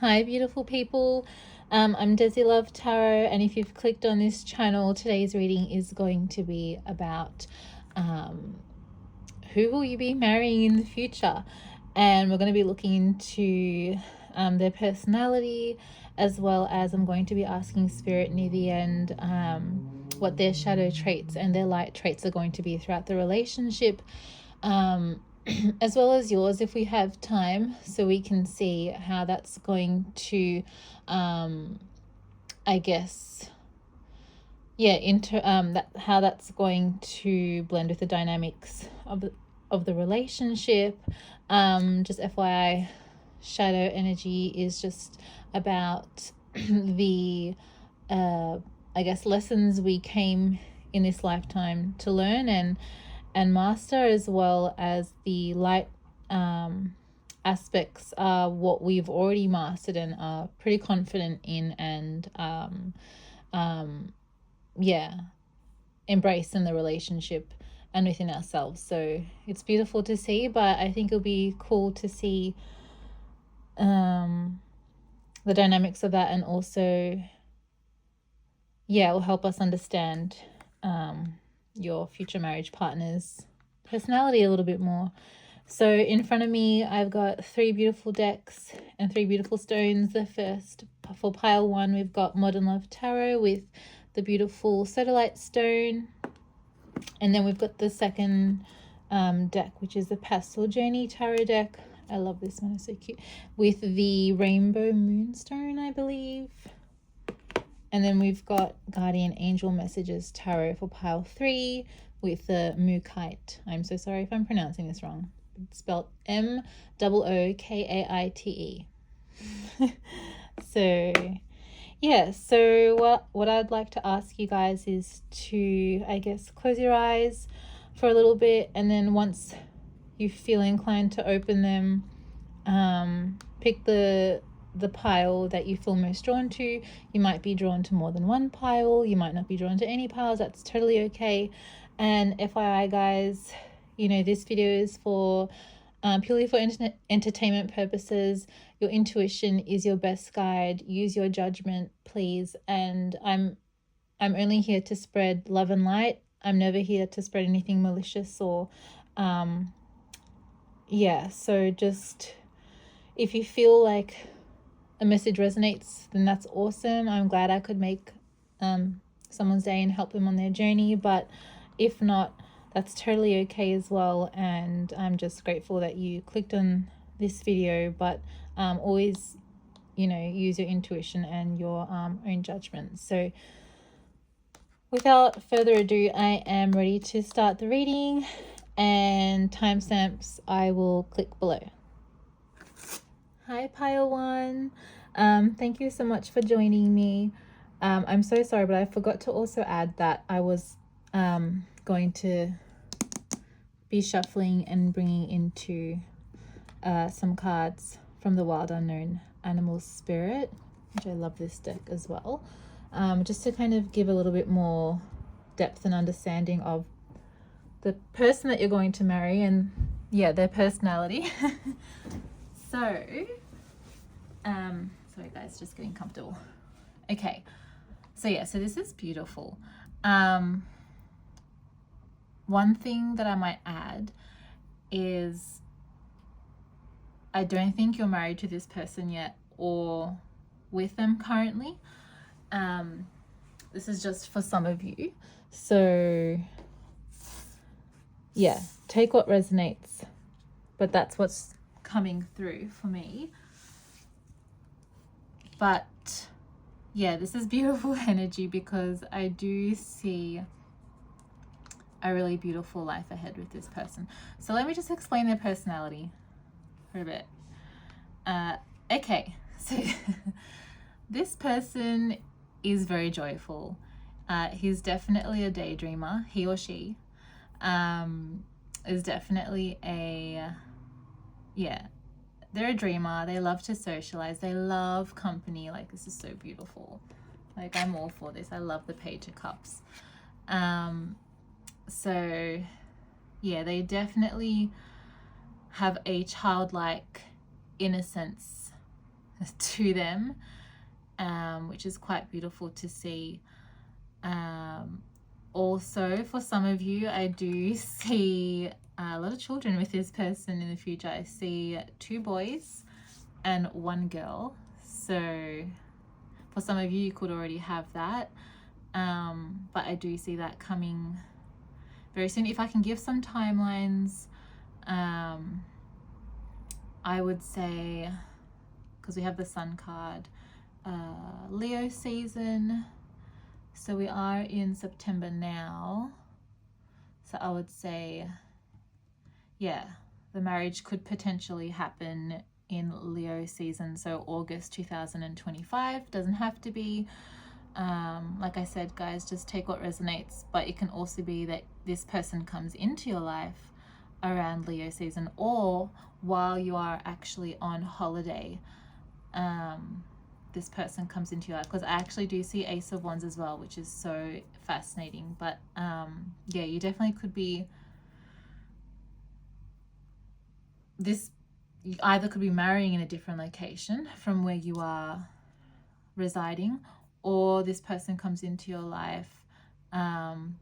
Hi, beautiful people. I'm Desi-Love Tarot, and if you've clicked on this channel, today's reading is going to be about who will you be marrying in the future, and we're going to be looking into their personality, as well as I'm going to be asking Spirit near the end what their shadow traits and their light traits are going to be throughout the relationship. As well as yours if we have time, so we can see how that's going to I guess how that's going to blend with the dynamics of the relationship. Just FYI, shadow energy is just about the I guess lessons we came in this lifetime to learn and master, as well as the light aspects are what we've already mastered and are pretty confident in, and embrace in the relationship and within ourselves. So it's beautiful to see, but I think it'll be cool to see the dynamics of that, and also it will help us understand your future marriage partner's personality a little bit more. So in front of me, I've got 3 beautiful decks and 3 beautiful stones. The first, for pile 1, we've got Modern Love Tarot with the beautiful Sodalite stone. And then we've got the second deck, which is the Pastel Journey Tarot deck. I love this one, it's so cute. With the Rainbow Moonstone, I believe. And then we've got Guardian Angel Messages Tarot for pile 3 with the Mookaite. I'm so sorry if I'm pronouncing this wrong. It's spelled Mookaite. So what I'd like to ask you guys is to, I guess, close your eyes for a little bit, and then once you feel inclined to open them, pick the pile that you feel most drawn to. You might be drawn to more than one pile, you might not be drawn to any piles, that's totally okay. And FYI guys, this video is for purely for entertainment purposes. Your intuition is your best guide. Use your judgment, please. And I'm only here to spread love and light. I'm never here to spread anything malicious or so just, if you feel like a message resonates, then that's awesome. I'm glad I could make someone's day and help them on their journey, but if not, that's totally okay as well. And I'm just grateful that you clicked on this video, but always use your intuition and your own judgment. So without further ado, I am ready to start the reading, and timestamps I will click below. Hi pile 1, thank you so much for joining me. I'm so sorry, but I forgot to also add that I was going to be shuffling and bringing into some cards from the Wild Unknown Animal Spirit, which I love this deck as well, just to kind of give a little bit more depth and understanding of the person that you're going to marry and their personality. Sorry guys, just getting comfortable. Okay, so this is beautiful. One thing that I might add is I don't think you're married to this person yet or with them currently. This is just for some of you. So take what resonates, but that's what's coming through for me. But this is beautiful energy, because I do see a really beautiful life ahead with this person. So let me just explain their personality for a bit. Okay, so this person is very joyful. He's definitely a daydreamer. He or she is definitely they're a dreamer. They love to socialize. They love company. Like, this is so beautiful. Like, I'm all for this. I love the Page of Cups. So they definitely have a childlike innocence to them, which is quite beautiful to see. Also, for some of you, I do see a lot of children with this person in the future. I see 2 boys and 1 girl. So for some of you, you could already have that. But I do see that coming very soon. If I can give some timelines, I would say, because we have the Sun card, Leo season. So we are in September now. So I would say, yeah, the marriage could potentially happen in Leo season. So August 2025, doesn't have to be. Like I said, guys, just take what resonates, but it can also be that this person comes into your life around Leo season, or while you are actually on holiday, this person comes into your life, because I actually do see Ace of Wands as well, which is so fascinating. But yeah, you definitely could be, this, you either could be marrying in a different location from where you are residing, or this person comes into your life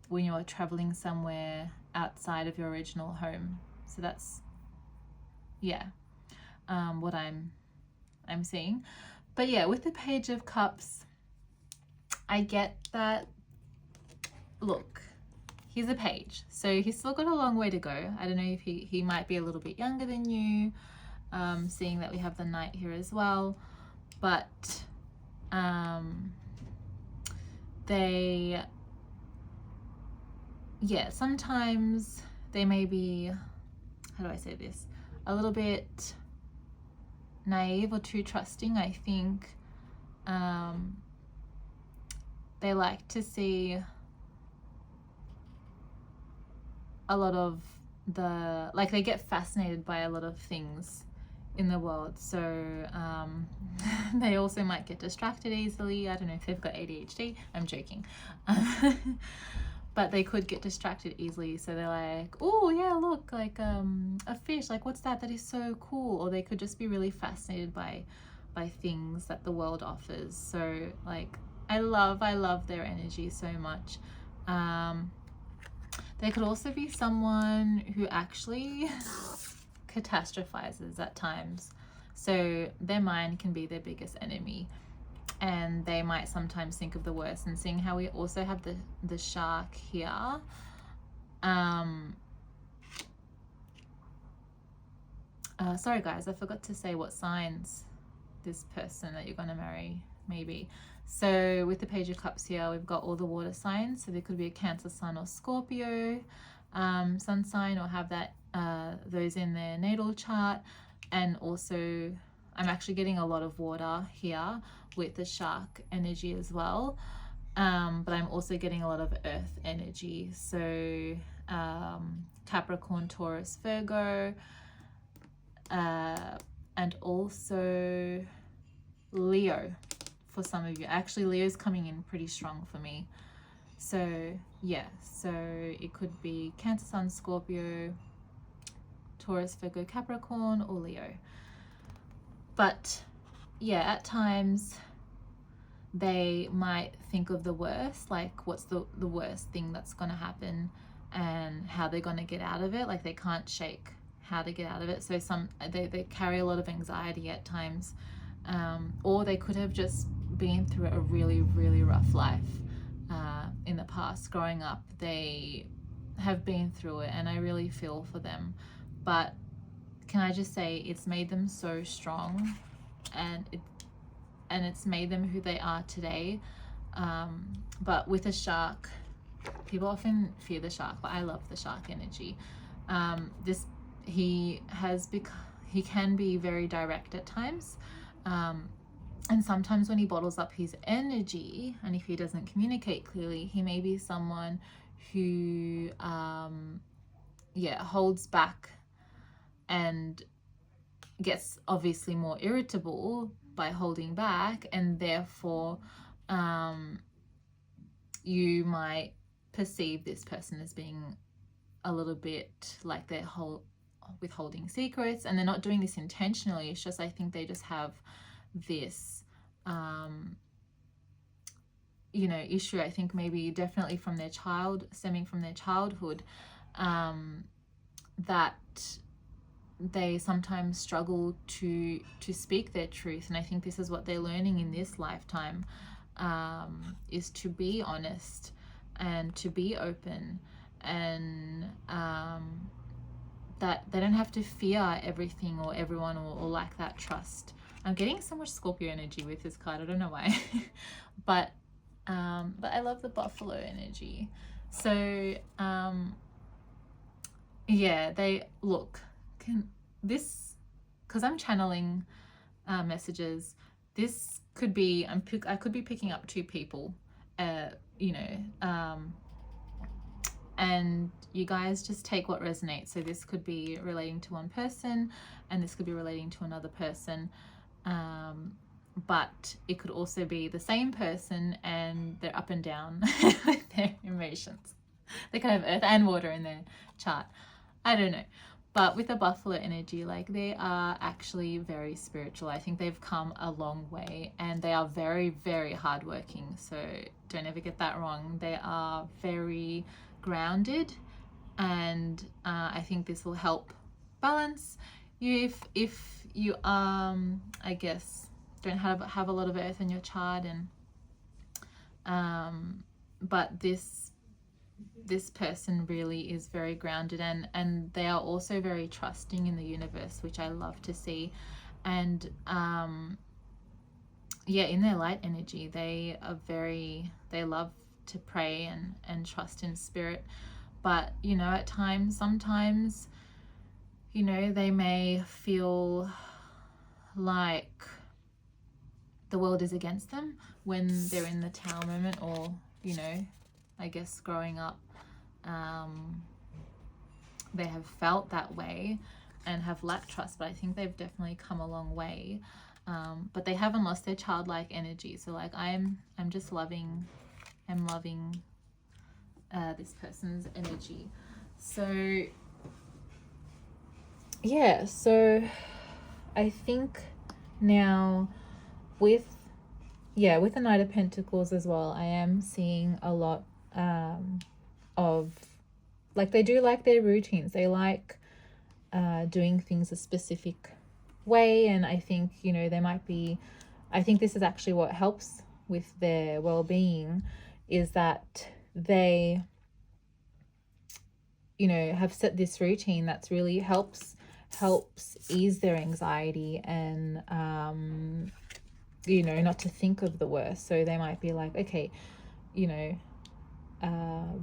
when you're traveling somewhere outside of your original home. So that's, yeah, what I'm seeing. But yeah, with the Page of Cups, I get that, look, he's a page, so he's still got a long way to go. I don't know if he might be a little bit younger than you, seeing that we have the Knight here as well. But they, yeah, sometimes they may be, how do I say this, a little bit naive or too trusting. I think they like to see a lot of the, like, they get fascinated by a lot of things in the world. So they also might get distracted easily. I don't know if they've got ADHD. I'm joking. But they could get distracted easily. So they're like, oh yeah, look, like a fish, like what's that? That is so cool. Or they could just be really fascinated by things that the world offers. So like, I love their energy so much. They could also be someone who actually catastrophizes at times. So their mind can be their biggest enemy, and they might sometimes think of the worst. And seeing how we also have the shark here, sorry guys, I forgot to say what signs this person that you're going to marry maybe. So with the Page of Cups here, we've got all the water signs. So there could be a Cancer, Sun, or Scorpio sun sign, or have that those in their natal chart. And also I'm actually getting a lot of water here with the shark energy as well, but I'm also getting a lot of earth energy. So Capricorn, Taurus, Virgo, and also Leo for some of you. Actually, Leo's coming in pretty strong for me. So yeah, so it could be Cancer, Sun, Scorpio, Taurus, Virgo, Capricorn, or Leo. But yeah, at times they might think of the worst, like what's the worst thing that's going to happen and how they're going to get out of it. Like they can't shake how to get out of it. So they carry a lot of anxiety at times, or they could have just been through a really, really rough life in the past. Growing up, they have been through it, and I really feel for them. But can I just say, it's made them so strong, and it's made them who they are today. But with a shark, people often fear the shark, but I love the shark energy. He can be very direct at times, and sometimes when he bottles up his energy, and if he doesn't communicate clearly, he may be someone who holds back and gets obviously more irritable by holding back, and therefore you might perceive this person as being a little bit like they're withholding secrets, and they're not doing this intentionally. It's just, I think they just have this you know, issue. I think maybe definitely from their stemming from their childhood, that they sometimes struggle to speak their truth. And I think this is what they're learning in this lifetime, is to be honest and to be open, and that they don't have to fear everything or everyone, or lack that trust. I'm getting so much Scorpio energy with this card. I don't know why. But I love the buffalo energy. So yeah, they look, can this, because I'm channeling messages, this could be, I could be picking up two people, you know, and you guys just take what resonates. So this could be relating to one person, and this could be relating to another person, but it could also be the same person and they're up and down with their emotions. They could have earth and water in their chart. I don't know. But with the buffalo energy, like, they are actually very spiritual. I think they've come a long way, and they are very, very hardworking. So don't ever get that wrong. They are very grounded, and I think this will help balance you if you I guess don't have a lot of earth in your chart, and but this person really is very grounded, and they are also very trusting in the universe, which I love to see. And yeah, in their light energy, they love to pray and trust in spirit. But you know, at times, sometimes, you know, they may feel like the world is against them when they're in the tower moment, or, you know, I guess growing up, they have felt that way and have lacked trust. But I think they've definitely come a long way, but they haven't lost their childlike energy. So like, I'm just loving this person's energy. So yeah, so I think now with the Knight of Pentacles as well, I am seeing a lot of, like, they do like their routines. They like doing things a specific way, and I think, you know, I think this is actually what helps with their well-being, is that they, you know, have set this routine that's really helps ease their anxiety, and you know, not to think of the worst. So they might be like, okay, you know,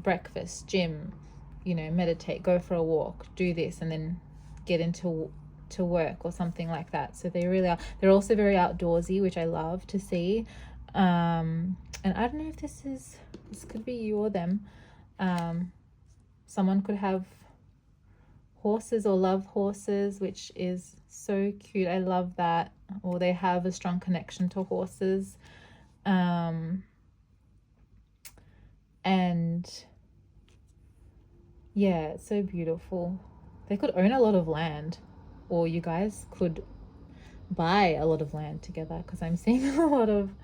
breakfast, gym, you know, meditate, go for a walk, do this, and then get into work or something like that. So they really are. They're also very outdoorsy, which I love to see. And I don't know if this could be you or them. Someone could have horses or love horses, which is so cute. I love that. Or they have a strong connection to horses. And yeah, it's so beautiful. They could own a lot of land, or you guys could buy a lot of land together, because I'm seeing a lot of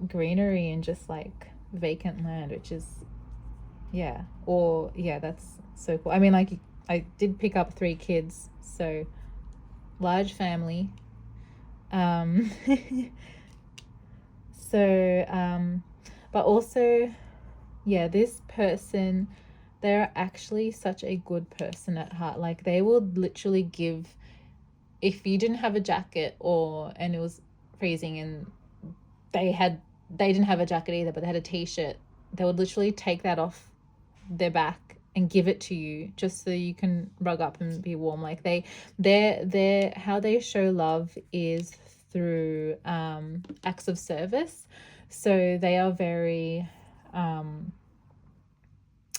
greenery and just like vacant land, which is, yeah. Or yeah, that's so cool. I mean, like, I did pick up 3 kids, so large family. So but also, yeah, this person, they're actually such a good person at heart. Like, they will literally give, if you didn't have a jacket, and it was freezing, and they didn't have a jacket either, but they had a t-shirt, they would literally take that off their back and give it to you just so you can rug up and be warm. Like, they're how they show love is through acts of service. So they are very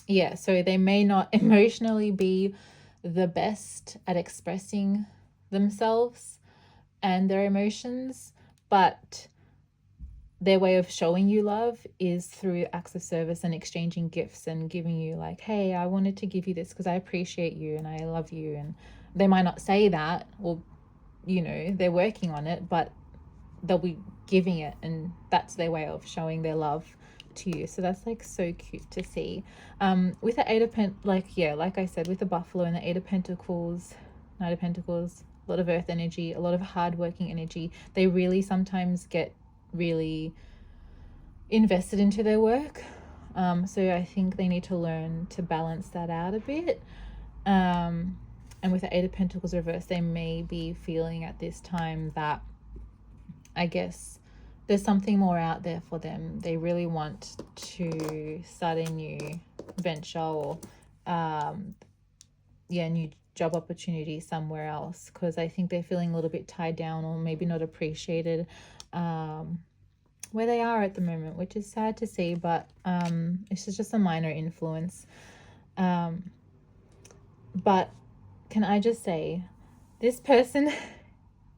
yeah, so they may not emotionally be the best at expressing themselves and their emotions, but their way of showing you love is through acts of service and exchanging gifts and giving you, like, hey, I wanted to give you this because I appreciate you and I love you. And they might not say that, or, you know, they're working on it, but they'll be giving it, and that's their way of showing their love to you. So that's like so cute to see. With the Eight of like I said, with the Buffalo and the Eight of Pentacles, Knight of Pentacles, a lot of earth energy, a lot of hardworking energy. They really sometimes get really invested into their work. So I think they need to learn to balance that out a bit. And with the Eight of Pentacles reverse, they may be feeling at this time that, I guess, there's something more out there for them. They really want to start a new venture or new job opportunity somewhere else, because I think they're feeling a little bit tied down or maybe not appreciated where they are at the moment, which is sad to see, but it's just a minor influence. But can I just say, this person,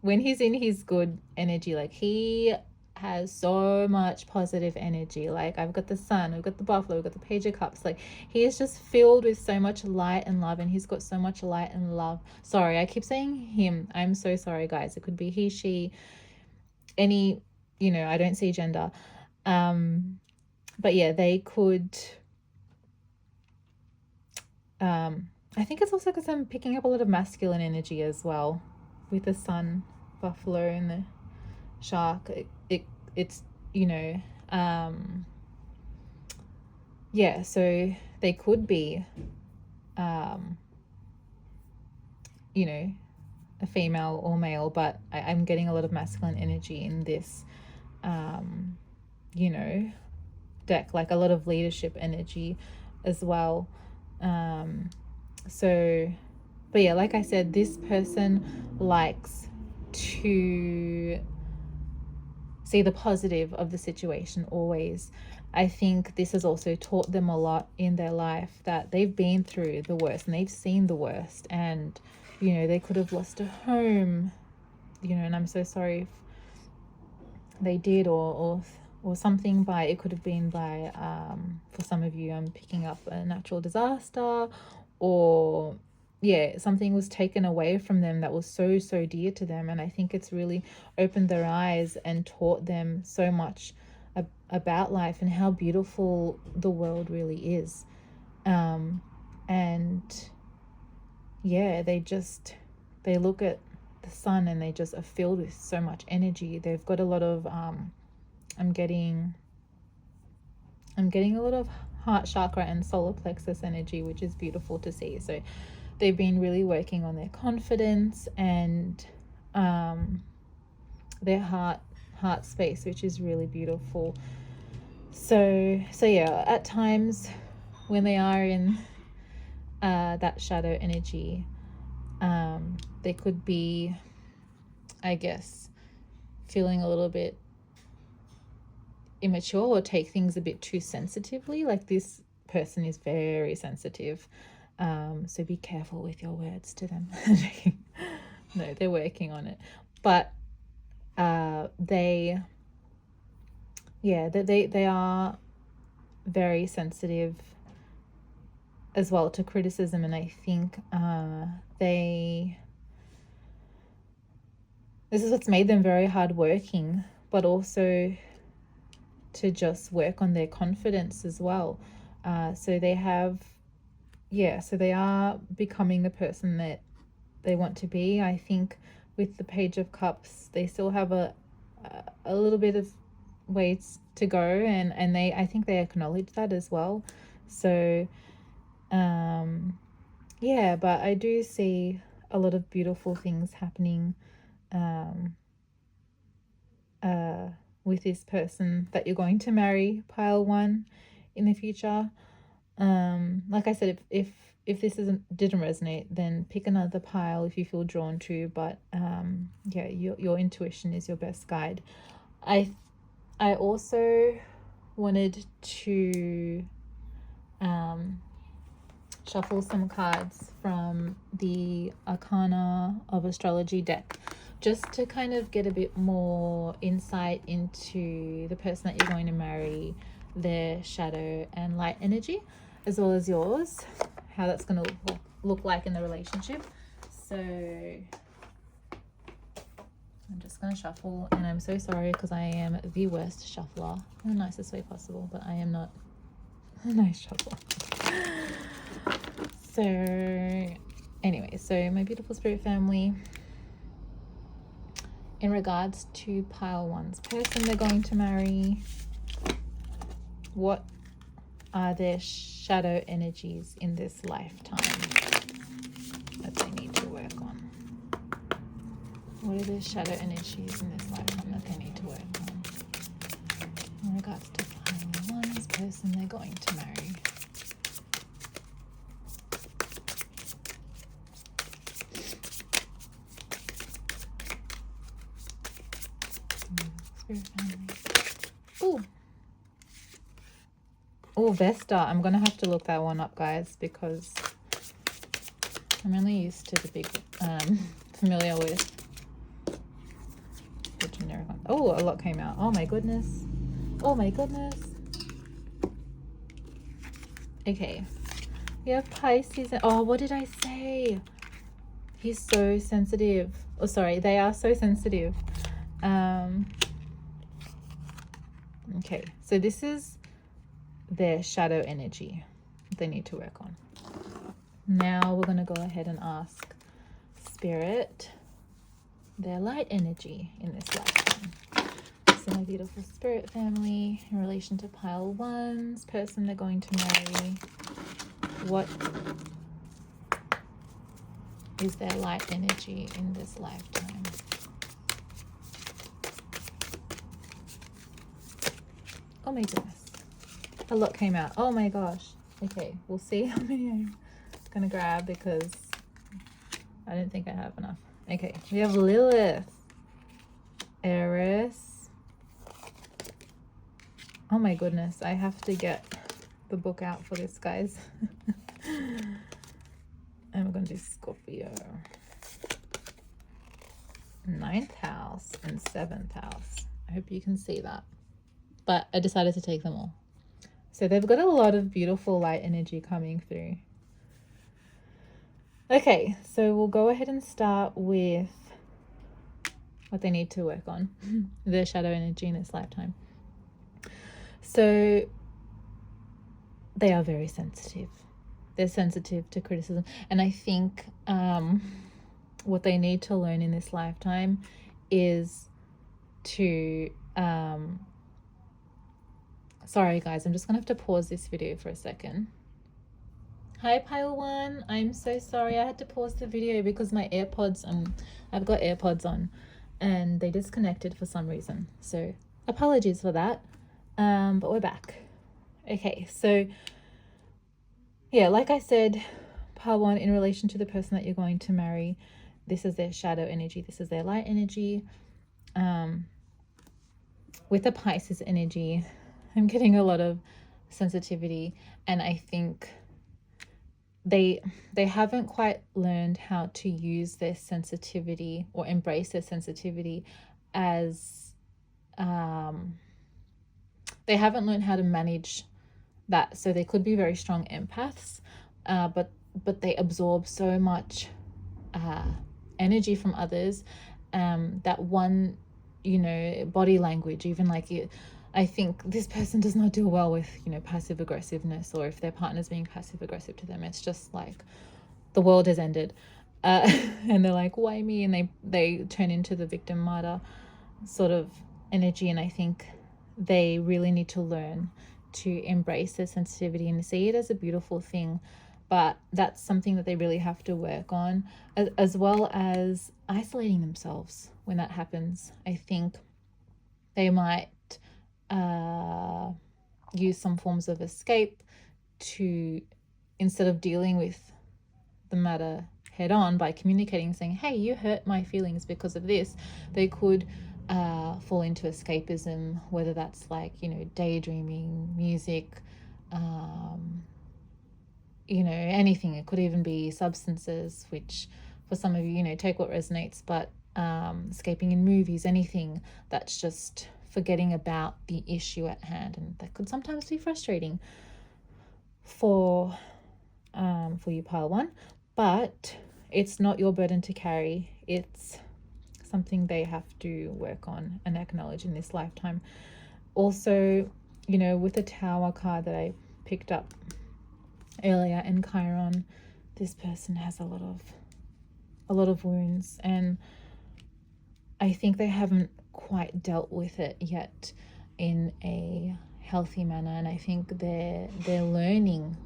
when he's in his good energy, like he has so much positive energy. Like I've got the Sun, we've got the Buffalo, we've got the Page of Cups. Like he is just filled with so much light and love, and he's got so much light and love. Sorry, I keep saying him. I'm so sorry, guys. It could be he, she, any, I don't see gender. But yeah, they could, I think it's also because I'm picking up a lot of masculine energy as well with the Sun, Buffalo, and the Shark. It's so they could be a female or male, but I'm getting a lot of masculine energy in this deck, like a lot of leadership energy as well. But yeah, like I said, this person likes to see the positive of the situation always. I think this has also taught them a lot in their life, that they've been through the worst and they've seen the worst, and they could have lost a home, and I'm so sorry if they did, or something by, it could have been by for some of you, I'm picking up a natural disaster, or something was taken away from them that was so dear to them. And I think it's really opened their eyes and taught them so much about life and how beautiful the world really is. And they look at the Sun and they just are filled with so much energy. They've got a lot of I'm getting a lot of heart chakra and solar plexus energy, which is beautiful to see. So they've been really working on their confidence and their heart space, which is really beautiful. So yeah, at times when they are in that shadow energy, they could be, I guess, feeling a little bit immature or take things a bit too sensitively. Like this person is very sensitive, so be careful with your words to them. No, they're working on it, but they are very sensitive as well to criticism, and I think this is what's made them very hardworking, but also to just work on their confidence as well. So they are becoming the person that they want to be. I think with the Page of Cups, they still have a little bit of ways to go, and I think they acknowledge that as well. So but I do see a lot of beautiful things happening with this person that you're going to marry, pile 1, in the future. Like I said, if this didn't resonate, then pick another pile if you feel drawn to, but your intuition is your best guide. I also wanted to shuffle some cards from the Arcana of Astrology deck, just to kind of get a bit more insight into the person that you're going to marry, their shadow and light energy, as well as yours, how that's going to look like in the relationship. So I'm just going to shuffle, and I'm so sorry because I am the worst shuffler in the nicest way possible, but I am not a nice shuffler. So anyway, so my beautiful spirit family, in regards to pile one's person they're going to marry, what are their shadow energies in this lifetime that they need to work on? What are their shadow energies in this lifetime that they need to work on? In regards to pile one's person they're going to marry. Spirit family. Ooh. Oh, Vesta. I'm going to have to look that one up, guys, because I'm only used to the big, familiar with the generic one. Oh, a lot came out. Oh, my goodness. Oh, my goodness. Okay. We have Pisces. Oh, what did I say? He's so sensitive. Oh, sorry. They are so sensitive. Okay. So this is their shadow energy they need to work on. Now we're going to go ahead and ask Spirit their light energy in this lifetime. So my beautiful spirit family, in relation to pile one's person they're going to marry, what is their light energy in this lifetime? Oh my goodness. A lot came out. Oh my gosh. Okay, we'll see how many I'm gonna grab because I don't think I have enough. Okay, we have Lilith, Eris. Oh my goodness, I have to get the book out for this, guys. And we're gonna do Scorpio. 9th house and 7th house. I hope you can see that. But I decided to take them all. So they've got a lot of beautiful light energy coming through. Okay, so we'll go ahead and start with what they need to work on. Their shadow energy in this lifetime. So they are very sensitive. They're sensitive to criticism. And I think what they need to learn in this lifetime is to... sorry guys, I'm just gonna have to pause this video for a second. Hi Pile One, I'm so sorry I had to pause the video because my AirPods, I've got AirPods on and they disconnected for some reason. So apologies for that, but we're back. Okay, so yeah, like I said, Pile One, in relation to the person that you're going to marry, this is their shadow energy, this is their light energy. With the Pisces energy, I'm getting a lot of sensitivity, and I think they haven't quite learned how to use their sensitivity or embrace their sensitivity as they haven't learned how to manage that. So they could be very strong empaths, but they absorb so much energy from others, that one, you know, body language, even like it, I think this person does not do well with, you know, passive aggressiveness, or if their partner's being passive aggressive to them, it's just like the world has ended, and they're like, why me? And they turn into the victim martyr sort of energy. And I think they really need to learn to embrace their sensitivity and see it as a beautiful thing. But that's something that they really have to work on, as well as isolating themselves when that happens. I think they might use some forms of escape to, instead of dealing with the matter head on by communicating, saying, hey, you hurt my feelings because of this, they could fall into escapism, whether that's like, you know, daydreaming, music, you know, anything. It could even be substances, which for some of you, you know, take what resonates, but escaping in movies, anything that's just forgetting about the issue at hand. And that could sometimes be frustrating for you, Pile One, but it's not your burden to carry. It's something they have to work on and acknowledge in this lifetime. Also, you know, with the Tower card that I picked up earlier in Chiron, this person has a lot of wounds, and I think they haven't quite dealt with it yet in a healthy manner, and I think they're learning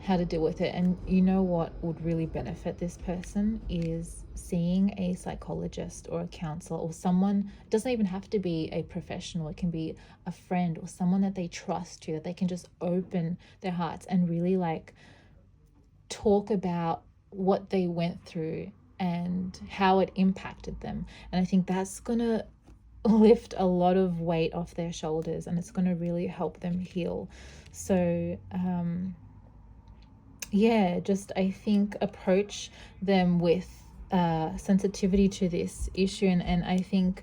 how to deal with it. And you know what would really benefit this person is seeing a psychologist or a counselor, or someone. It doesn't even have to be a professional, it can be a friend or someone that they trust to, that they can just open their hearts and really like talk about what they went through and how it impacted them. And I think that's gonna lift a lot of weight off their shoulders, and it's gonna really help them heal. So yeah, just I think approach them with sensitivity to this issue, and I think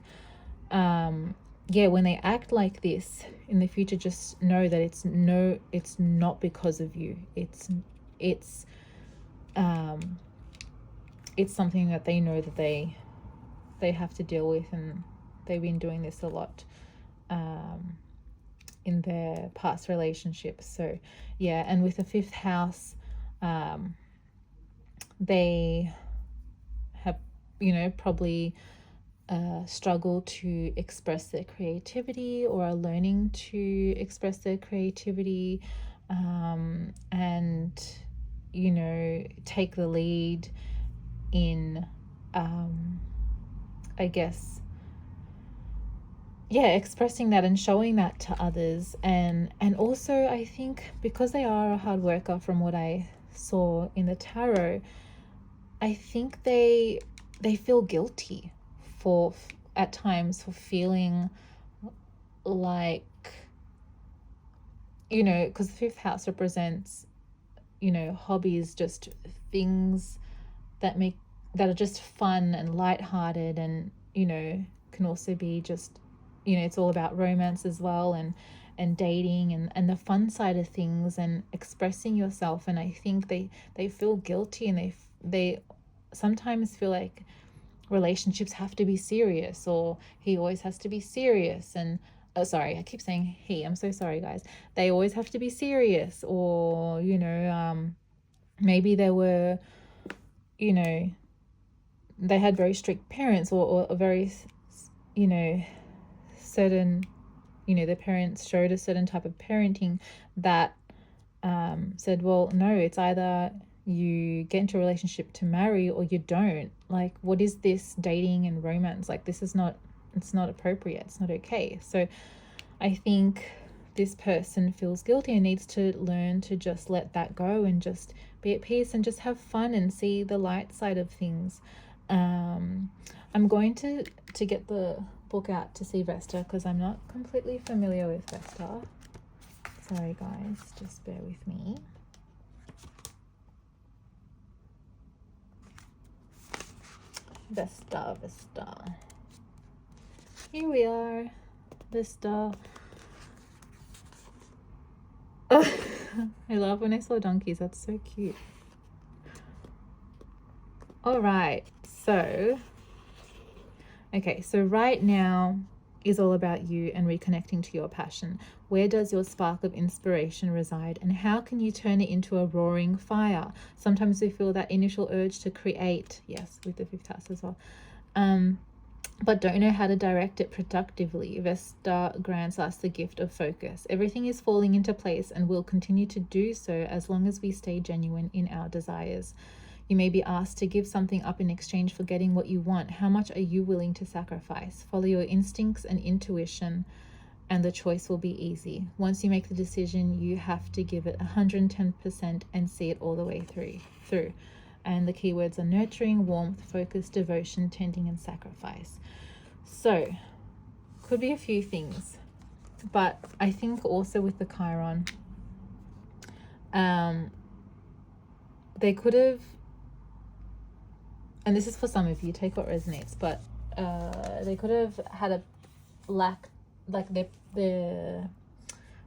yeah, when they act like this in the future, just know that it's not because of you. It's something that they know that they have to deal with, and they've been doing this a lot in their past relationships. So yeah, and with the 5th house, they have, you know, probably struggle to express their creativity, or are learning to express their creativity, and, you know, take the lead in I guess, yeah, expressing that and showing that to others. And also I think because they are a hard worker, from what I saw in the tarot, I think they feel guilty for at times for feeling like, you know, because the 5th house represents, you know, hobbies, just things that are just fun and lighthearted, and, you know, can also be just, you know, it's all about romance as well, and dating and the fun side of things, and expressing yourself. And I think they feel guilty, and they sometimes feel like relationships have to be serious, or he always has to be serious. And sorry, I keep saying he, I'm so sorry guys. They always have to be serious, or, you know, maybe they were, you know, they had very strict parents, or a very, you know, certain, you know, their parents showed a certain type of parenting that said, well, no, it's either you get into a relationship to marry or you don't. Like, what is this dating and romance? Like, this is not, it's not appropriate, it's not okay. So I think this person feels guilty and needs to learn to just let that go, and just be at peace, and just have fun and see the light side of things. I'm going to get the book out to see Vesta, because I'm not completely familiar with Vesta. Sorry guys, just bear with me. Vesta. Here we are, Vesta. I love when I saw donkeys, that's so cute. All right, so okay, so right now is all about you and reconnecting to your passion. Where does your spark of inspiration reside, and how can you turn it into a roaring fire? Sometimes we feel that initial urge to create, yes, with the 5th house as well, but don't know how to direct it productively. Vesta grants us the gift of focus. Everything is falling into place and will continue to do so as long as we stay genuine in our desires. You may be asked to give something up in exchange for getting what you want. How much are you willing to sacrifice? Follow your instincts and intuition, and the choice will be easy. Once you make the decision, you have to give it 110% and see it all the way through. And the keywords are nurturing, warmth, focus, devotion, tending, and sacrifice. So, could be a few things. But I think also with the Chiron, they could have, and this is for some of you, take what resonates, but they could have had a lack, like their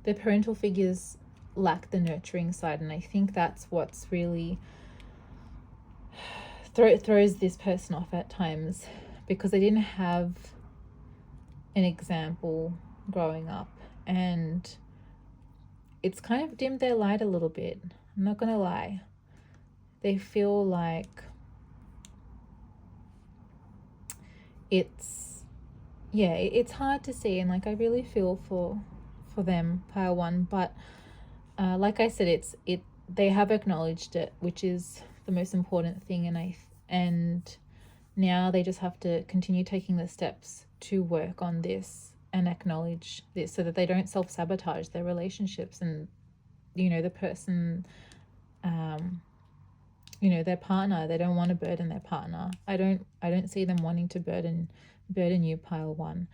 parental figures lack the nurturing side. And I think that's what's really throws this person off at times because they didn't have an example growing up, and it's kind of dimmed their light a little bit. I'm not gonna lie. They feel like it's hard to see, and like I really feel for them, pile one, but like I said, they have acknowledged it, which is the most important thing, and now they just have to continue taking the steps to work on this and acknowledge this so that they don't self-sabotage their relationships and, you know, the person, you know, their partner. They don't want to burden their partner. I don't see them wanting to burden you, pile one.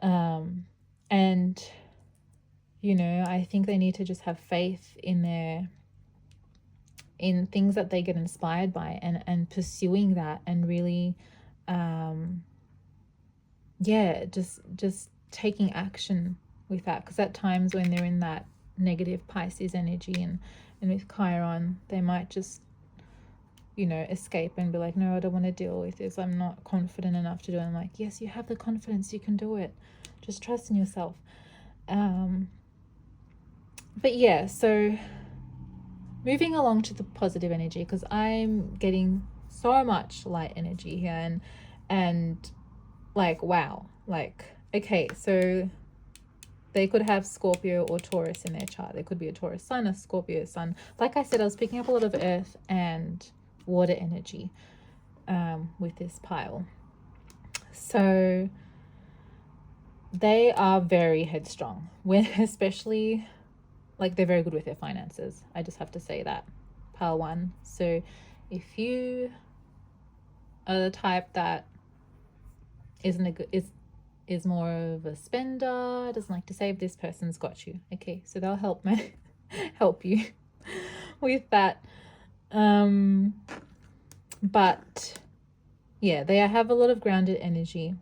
And you know, I think they need to just have faith in things that they get inspired by, and pursuing that, and really just taking action with that, because at times when they're in that negative Pisces energy and with Chiron, they might just, you know, escape and be like, no, I don't want to deal with this, I'm not confident enough to do it. I'm like, yes, you have the confidence, you can do it, just trust in yourself. But yeah, so moving along to the positive energy, because I'm getting so much light energy here, and like, wow, like, okay, so they could have Scorpio or Taurus in their chart. There could be a Taurus sun, a Scorpio sun. Like I said, I was picking up a lot of earth and water energy with this pile. So they are very headstrong, especially, like, they're very good with their finances. I just have to say that, pile one. So if you are the type that is more of a spender, doesn't like to save, this person's got you. Okay, so they'll help you with that. But yeah, they have a lot of grounded energy,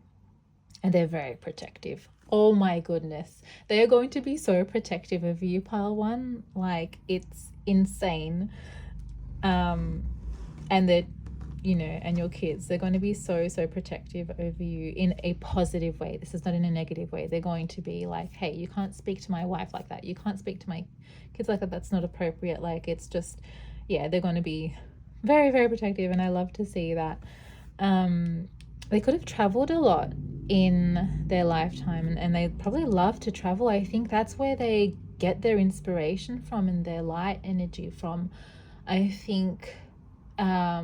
and they're very protective. Oh my goodness, they are going to be so protective of you, pile one, like, it's insane. And they're, you know, and your kids, they're going to be so protective over you in a positive way. This is not in a negative way. They're going to be like, hey, you can't speak to my wife like that, you can't speak to my kids like that, that's not appropriate. Like, it's just, yeah, they're going to be very protective, and I love to see that. They could have traveled a lot in their lifetime, and they probably love to travel. I think that's where they get their inspiration from and their light energy from. I think yeah,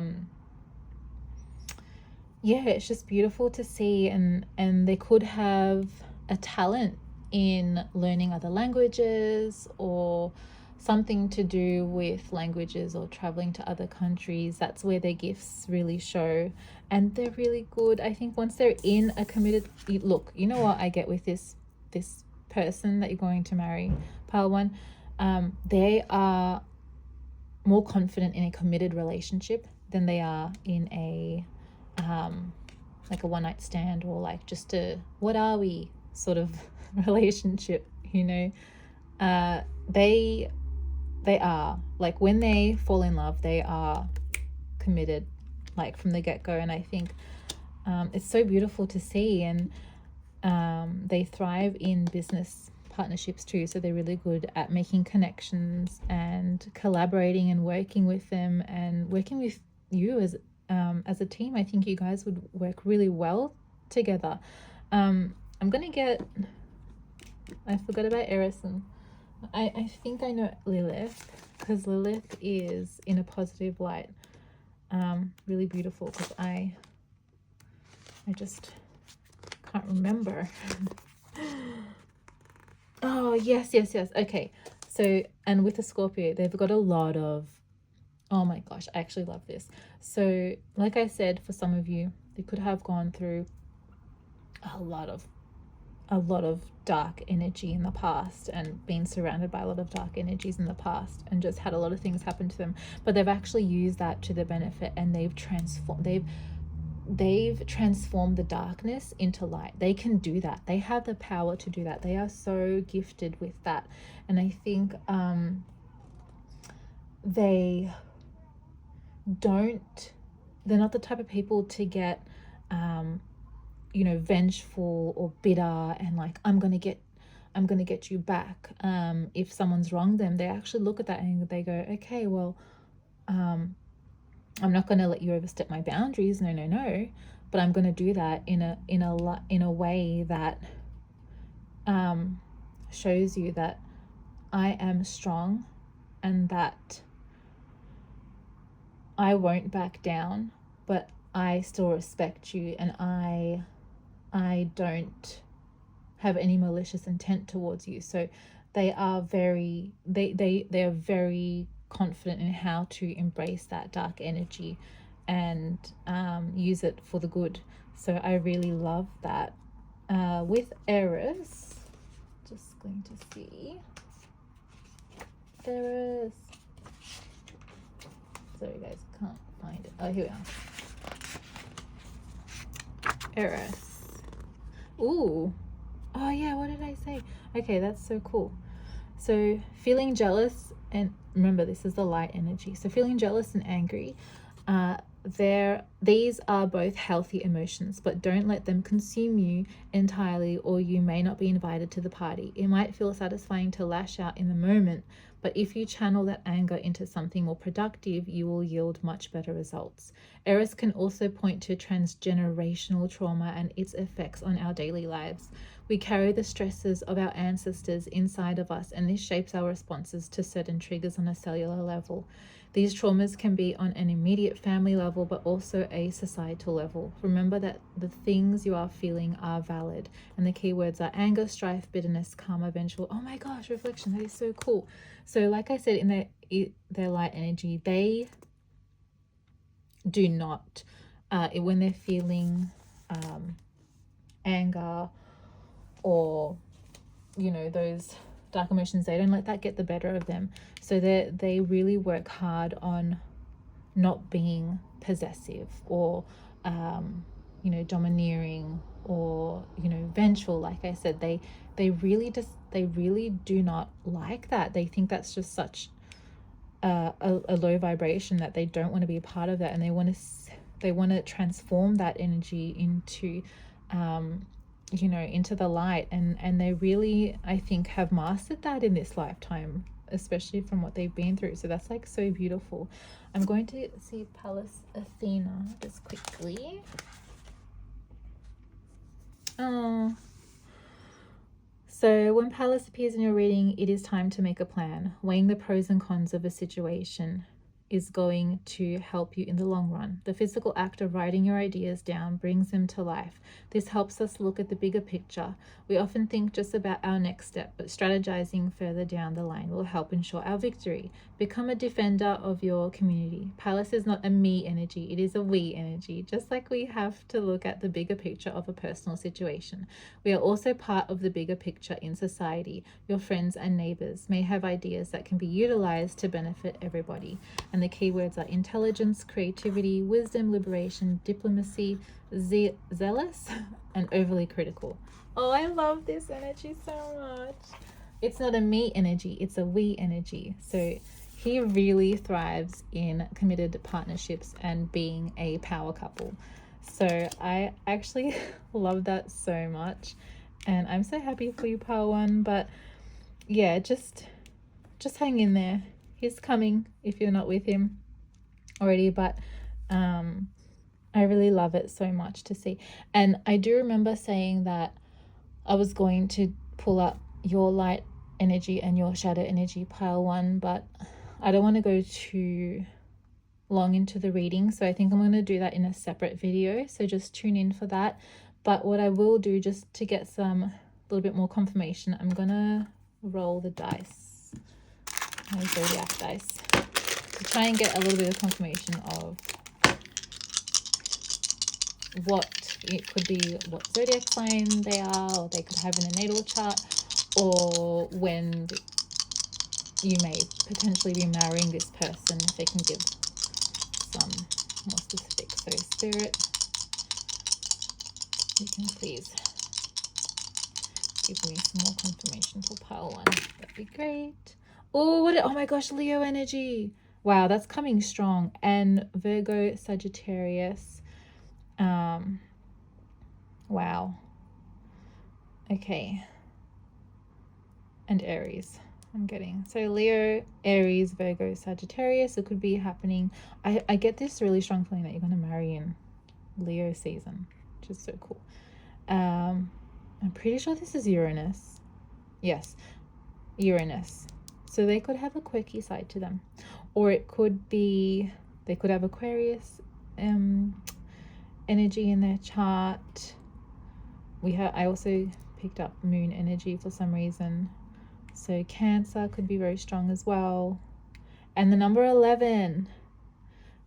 it's just beautiful to see, and they could have a talent in learning other languages, or something to do with languages, or traveling to other countries. That's where their gifts really show, and they're really good. I think once they're in a committed look, you know what I get with this person that you're going to marry, pile one, they are more confident in a committed relationship than they are in a like a one-night stand, or like just a what are we sort of relationship, you know. They are, like, when they fall in love, they are committed, like, from the get-go. And I think it's so beautiful to see, and they thrive in business partnerships too, so they're really good at making connections and collaborating and working with them, and working with you as a team. I think you guys would work really well together. I'm gonna get, I forgot about Eris, and I think I know Lilith, because Lilith is in a positive light, really beautiful, because I just can't remember. Oh, yes. Okay, so, and with the Scorpio, they've got a lot of, oh my gosh, I actually love this. So like I said, for some of you, they could have gone through a lot of dark energy in the past, and been surrounded by a lot of dark energies in the past, and just had a lot of things happen to them, but they've actually used that to their benefit, and they've transformed the darkness into light. They can do that. They have the power to do that. They are so gifted with that. And I think they don't they're not the type of people to get you know, vengeful or bitter and like, I'm gonna get you back if someone's wronged them. They actually look at that and they go, okay, well, I'm not going to let you overstep my boundaries, no, but I'm going to do that in a way that shows you that I am strong and that I won't back down, but I still respect you, and I don't have any malicious intent towards you. So they are very confident in how to embrace that dark energy and use it for the good. So I really love that. With Eris, just going to see Eris. Sorry guys, can't find it. Oh, here we are. Eris. Ooh. Oh yeah, what did I say? Okay, that's so cool. So feeling jealous, and remember this is the light energy, so feeling jealous and angry, these are both healthy emotions, but don't let them consume you entirely, or you may not be invited to the party. It might feel satisfying to lash out in the moment, but if you channel that anger into something more productive, you will yield much better results. Eris can also point to transgenerational trauma and its effects on our daily lives. We carry the stresses of our ancestors inside of us, and this shapes our responses to certain triggers on a cellular level. These traumas can be on an immediate family level, but also a societal level. Remember that the things you are feeling are valid, and the keywords are anger, strife, bitterness, karma, vengeful. Oh my gosh, reflection, that is so cool. So like I said, in their light energy, they do not, when they're feeling anger or, you know, those dark emotions, they don't let that get the better of them. So they really work hard on not being possessive or you know, domineering or, you know, vengeful. Like I said, they really do not like that. They think that's just such a low vibration that they don't want to be a part of that, and they want to transform that energy into you know, into the light, and they really, I think, have mastered that in this lifetime, especially from what they've been through. So that's like so beautiful. I'm going to see Pallas Athena just quickly. Oh, so when Pallas appears in your reading, it is time to make a plan. Weighing the pros and cons of a situation is going to help you in the long run. The physical act of writing your ideas down brings them to life. This helps us look at the bigger picture. We often think just about our next step, but strategizing further down the line will help ensure our victory. Become a defender of your community. Pallas is not a me energy, it is a we energy. Just like we have to look at the bigger picture of a personal situation, we are also part of the bigger picture in society. Your friends and neighbors may have ideas that can be utilized to benefit everybody. And the keywords are intelligence, creativity, wisdom, liberation, diplomacy, zealous, and overly critical. Oh, I love this energy so much. It's not a me energy, it's a we energy. So he really thrives in committed partnerships and being a power couple. So I actually love that so much, and I'm so happy for you, Power One. But yeah, just hang in there. He's coming if you're not with him already. But I really love it so much to see. And I do remember saying that I was going to pull up your light energy and your shadow energy, Pile One, but I don't want to go too long into the reading, so I think I'm going to do that in a separate video, so just tune in for that. But what I will do, just to get some little bit more confirmation, I'm going to roll the dice, my zodiac dice, to try and get a little bit of confirmation of what it could be, what zodiac sign they are, or they could have in a natal chart, or when you may potentially be marrying this person, if they can give some more specifics. So Spirit, you can please give me some more confirmation for Pile One. That'd be great. Oh, oh my gosh, Leo energy. Wow, that's coming strong. And Virgo, Sagittarius. Wow. Okay. And Aries. I'm getting so Leo, Aries, Virgo, Sagittarius. It could be happening. I get this really strong feeling that you're going to marry in Leo season, which is so cool. I'm pretty sure this is Uranus. Yes, Uranus. So they could have a quirky side to them, or it could be they could have Aquarius energy in their chart. I also picked up moon energy for some reason. So Cancer could be very strong as well. And the number 11.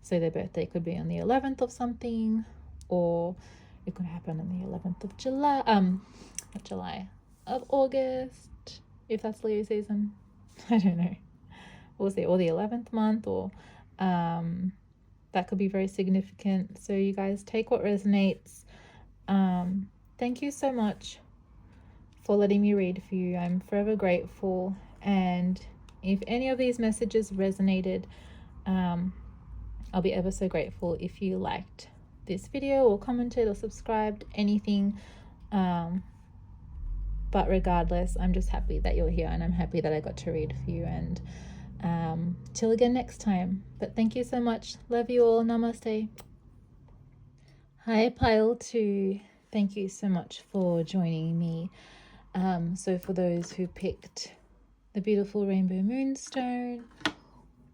So their birthday could be on the 11th of something, or it could happen on the 11th of July. Not July, of August, if that's Leo season. I don't know. We'll see. Or the 11th month, or that could be very significant. So you guys take what resonates. Thank you so much for letting me read for you. I'm forever grateful. And if any of these messages resonated, I'll be ever so grateful if you liked this video or commented or subscribed, anything. But regardless, I'm just happy that you're here, and I'm happy that I got to read for you. And till again next time. But thank you so much. Love you all. Namaste. Hi, Pile 2. Thank you so much for joining me. So for those who picked the beautiful rainbow moonstone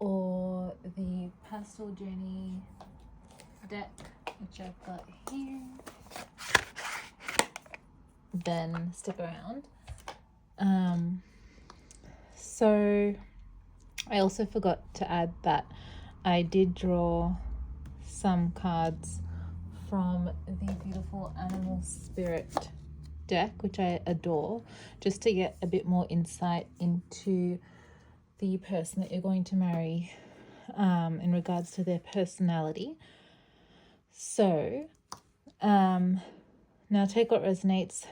or the Pastel journey deck, which I've got here, then stick around. So I also forgot to add that I did draw some cards from the beautiful Animal Spirit deck, which I adore, just to get a bit more insight into the person that you're going to marry in regards to their personality. So now take what resonates.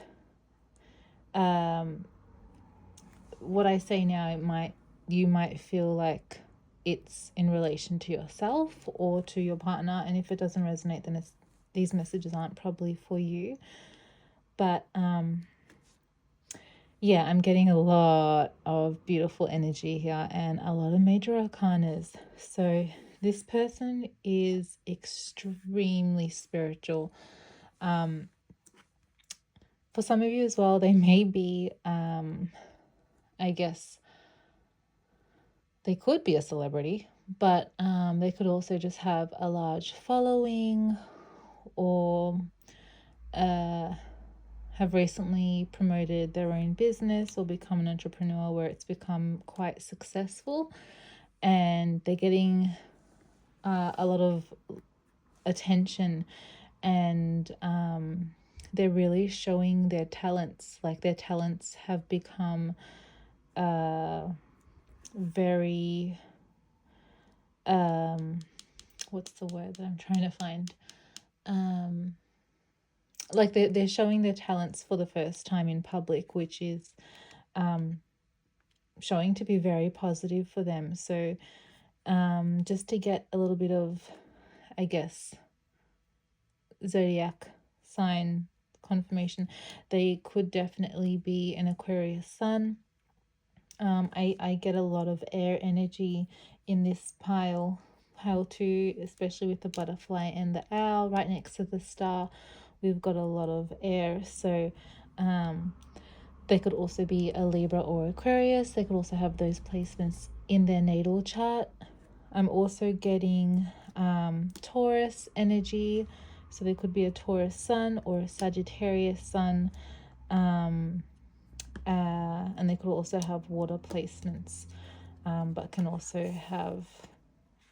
What I say now, you might feel like it's in relation to yourself or to your partner, and if it doesn't resonate, then these messages aren't probably for you. But yeah, I'm getting a lot of beautiful energy here and a lot of major arcanas. So this person is extremely spiritual. For some of you as well, they may be, I guess, they could be a celebrity, but they could also just have a large following, or have recently promoted their own business or become an entrepreneur where it's become quite successful, and they're getting a lot of attention, and they're really showing their talents. Like their talents have become very what's the word that I'm trying to find? Like they're showing their talents for the first time in public, which is showing to be very positive for them. So just to get a little bit of, I guess, zodiac sign confirmation, they could definitely be an Aquarius sun. I get a lot of air energy in this pile 2, especially with the butterfly and the owl right next to the star. We've got a lot of air. So they could also be a Libra or Aquarius. They could also have those placements in their natal chart. I'm also getting Taurus energy. So they could be a Taurus sun or a Sagittarius sun. And they could also have water placements, but can also have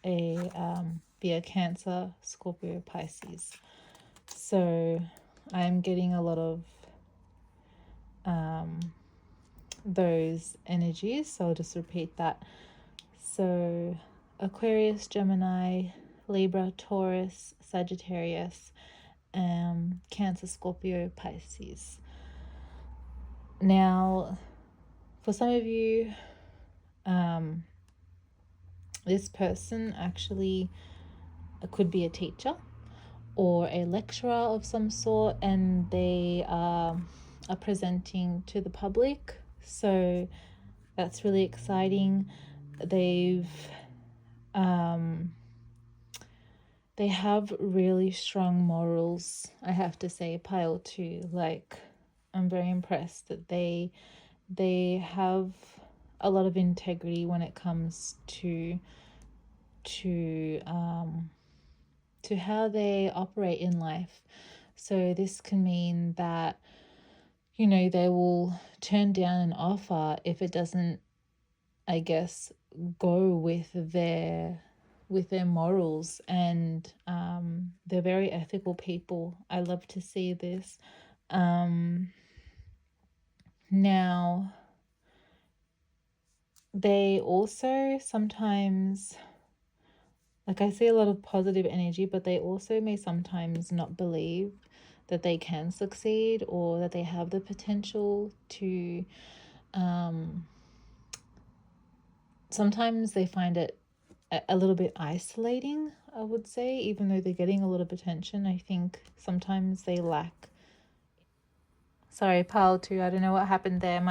be a Cancer, Scorpio, Pisces. So I'm getting a lot of those energies. So I'll just repeat that. So Aquarius, Gemini, Libra, Taurus, Sagittarius, Cancer, Scorpio, Pisces. Now, for some of you, this person actually could be a teacher or a lecturer of some sort, and they are presenting to the public. So that's really exciting. They have really strong morals, I have to say, pile 2. Like, I'm very impressed that they have a lot of integrity when it comes to how they operate in life. So this can mean that, you know, they will turn down an offer if it doesn't, I guess, go with their morals, and they're very ethical people. I love to see this. Now, they also sometimes, like, I see a lot of positive energy, but they also may sometimes not believe that they can succeed or that they have the potential to. Sometimes they find it a little bit isolating, I would say, even though they're getting a lot of attention. I think sometimes they lack. Sorry, pile 2, I don't know what happened there.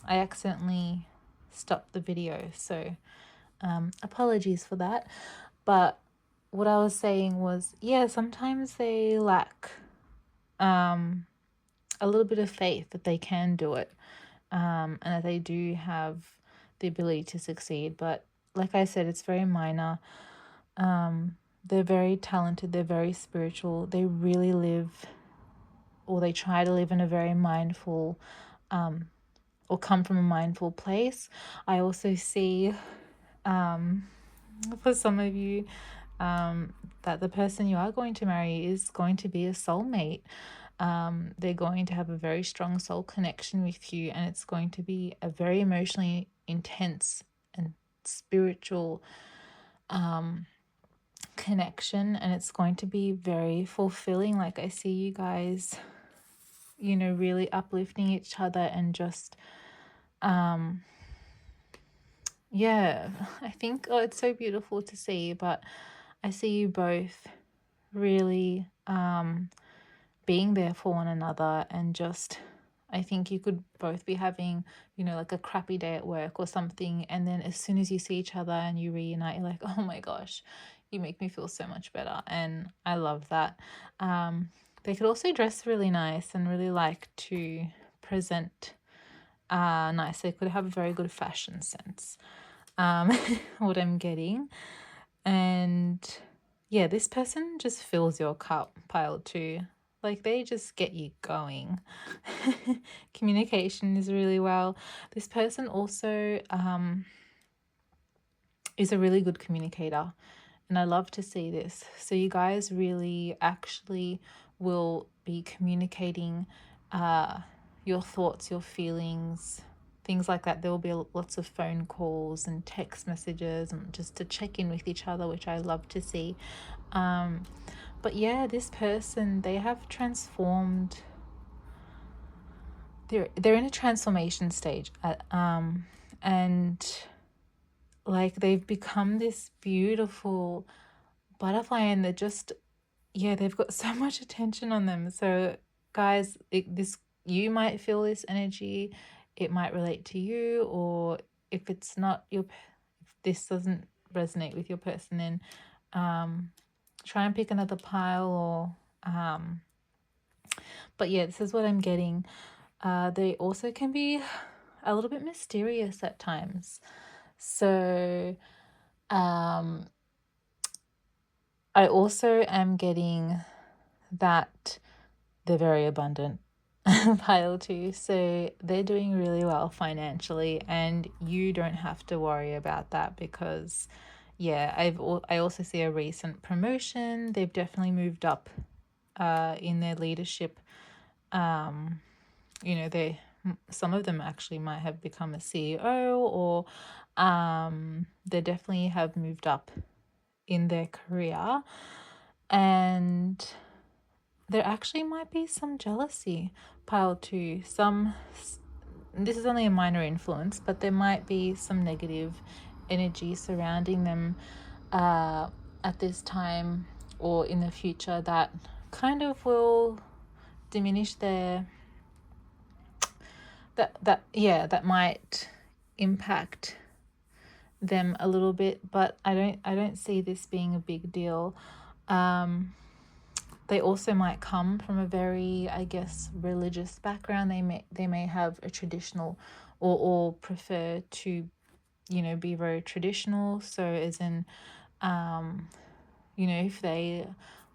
I accidentally stopped the video, so apologies for that. But what I was saying was, yeah, sometimes they lack a little bit of faith that they can do it, and that they do have the ability to succeed. But like I said, it's very minor. They're very talented, they're very spiritual, they really live, or they try to live in a very mindful or come from a mindful place. I also see for some of you that the person you are going to marry is going to be a soulmate. They're going to have a very strong soul connection with you, and it's going to be a very emotionally intense and spiritual connection, and it's going to be very fulfilling. Like, I see you guys, you know, really uplifting each other, and just yeah, I think, oh, it's so beautiful to see. But I see you both really being there for one another, and just, I think you could both be having, you know, like a crappy day at work or something, and then as soon as you see each other and you reunite, you're like, oh my gosh, you make me feel so much better. And I love that. They could also dress really nice and really like to present nice. They could have a very good fashion sense, what I'm getting. And yeah, this person just fills your cup, pile 2. Like, they just get you going. Communication is really well. This person also is a really good communicator, and I love to see this. So you guys really actually will be communicating your thoughts, your feelings, things like that. There will be lots of phone calls and text messages, and just to check in with each other, which I love to see. But yeah, this person, they have transformed. They're in a transformation stage, and like, they've become this beautiful butterfly, and they're just, yeah, they've got so much attention on them. So guys, you might feel this energy, it might relate to you, or if it's not if this doesn't resonate with your person, then try and pick another pile, or but yeah, this is what I'm getting. They also can be a little bit mysterious at times. So I also am getting that they're very abundant, pile 2. So they're doing really well financially, and you don't have to worry about that, because yeah, I also see a recent promotion. They've definitely moved up in their leadership. You know, some of them actually might have become a CEO, or they definitely have moved up in their career. And there actually might be some jealousy, pile 2. This is only a minor influence, but there might be some negative energy surrounding them at this time or in the future that kind of will diminish their that might impact them a little bit, but I don't see this being a big deal. They also might come from a very, I guess, religious background. They may have a traditional or prefer to, you know, be very traditional. So as in, you know, if they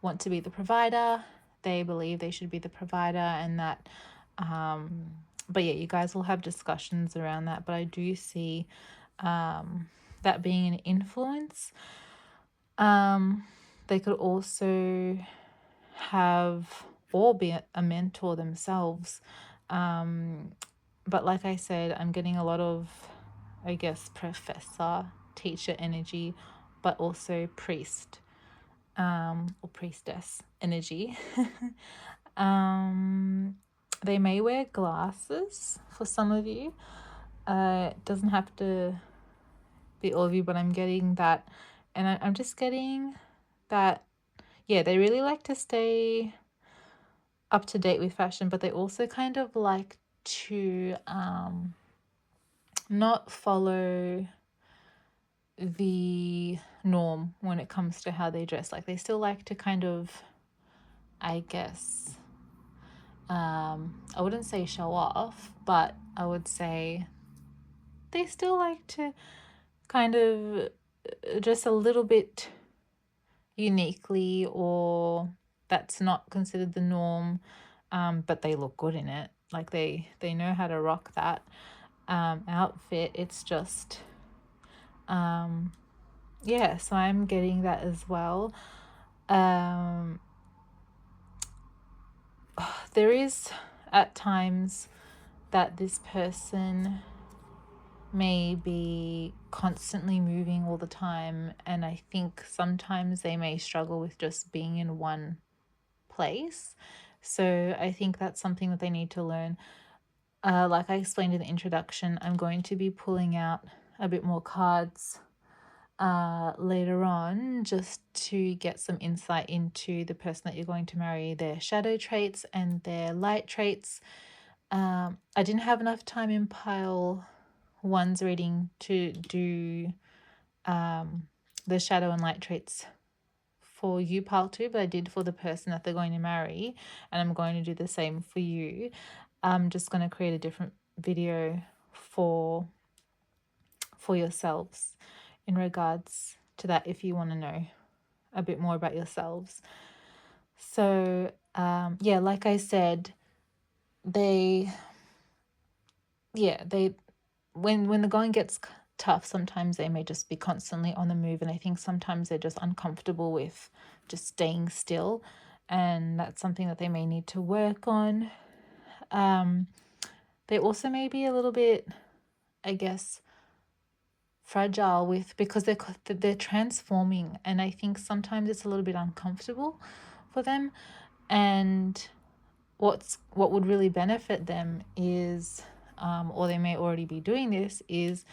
want to be the provider, they believe they should be the provider, and that but yeah, you guys will have discussions around that, but I do see that being an influence. They could also have or be a mentor themselves. But like I said, I'm getting a lot of, I guess, professor, teacher energy, but also priest or priestess energy. They may wear glasses for some of you. It doesn't have to be all of you, but I'm getting that. And I'm just getting that, yeah, they really like to stay up to date with fashion, but they also kind of like to not follow the norm when it comes to how they dress. Like they still like to kind of, I guess, I wouldn't say show off, but I would say they still like to kind of dress a little bit uniquely, or that's not considered the norm, but they look good in it. Like they know how to rock that outfit. It's just yeah, so I'm getting that as well. There is at times that this person may be constantly moving all the time, and I think sometimes they may struggle with just being in one place. So I think that's something that they need to learn. Like I explained in the introduction, I'm going to be pulling out a bit more cards later on, just to get some insight into the person that you're going to marry, their shadow traits and their light traits. I didn't have enough time in pile one's reading to do the shadow and light traits for you, pile 2, but I did for the person that they're going to marry, and I'm going to do the same for you. I'm just going to create a different video for yourselves in regards to that, if you want to know a bit more about yourselves. So yeah, like I said, they when the going gets tough, sometimes they may just be constantly on the move, and I think sometimes they're just uncomfortable with just staying still, and that's something that they may need to work on. They also may be a little bit, I guess, fragile with, because they're transforming, and I think sometimes it's a little bit uncomfortable for them. And what would really benefit them is, or they may already be doing this, is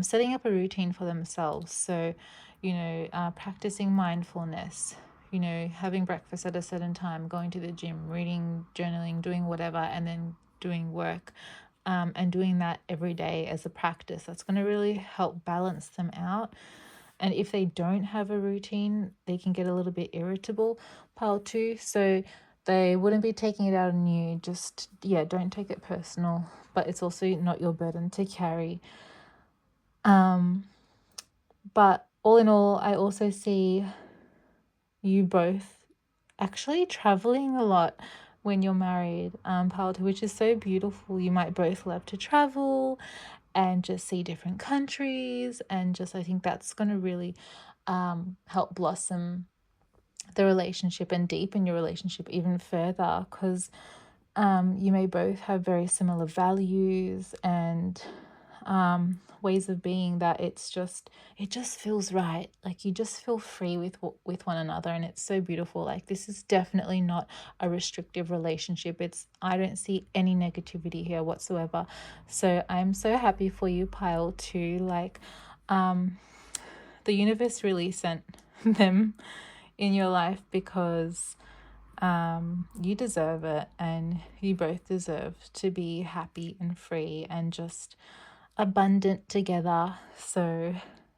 setting up a routine for themselves. So, you know, practicing mindfulness, you know, having breakfast at a certain time, going to the gym, reading, journaling, doing whatever, and then doing work. And doing that every day as a practice, that's going to really help balance them out. And if they don't have a routine, they can get a little bit irritable, pile 2. So they wouldn't be taking it out on you. Just, yeah, don't take it personal, but it's also not your burden to carry. But all in all, I also see you both actually traveling a lot when you're married, pile 2, which is so beautiful. You might both love to travel and just see different countries, and just, I think that's going to really help blossom the relationship and deepen your relationship even further, because you may both have very similar values and ways of being, that it just feels right. Like you just feel free with one another, and it's so beautiful. Like this is definitely not a restrictive relationship. I don't see any negativity here whatsoever. So I'm so happy for you, pile 2. Like the universe really sent them in your life because you deserve it, and you both deserve to be happy and free and just abundant together. So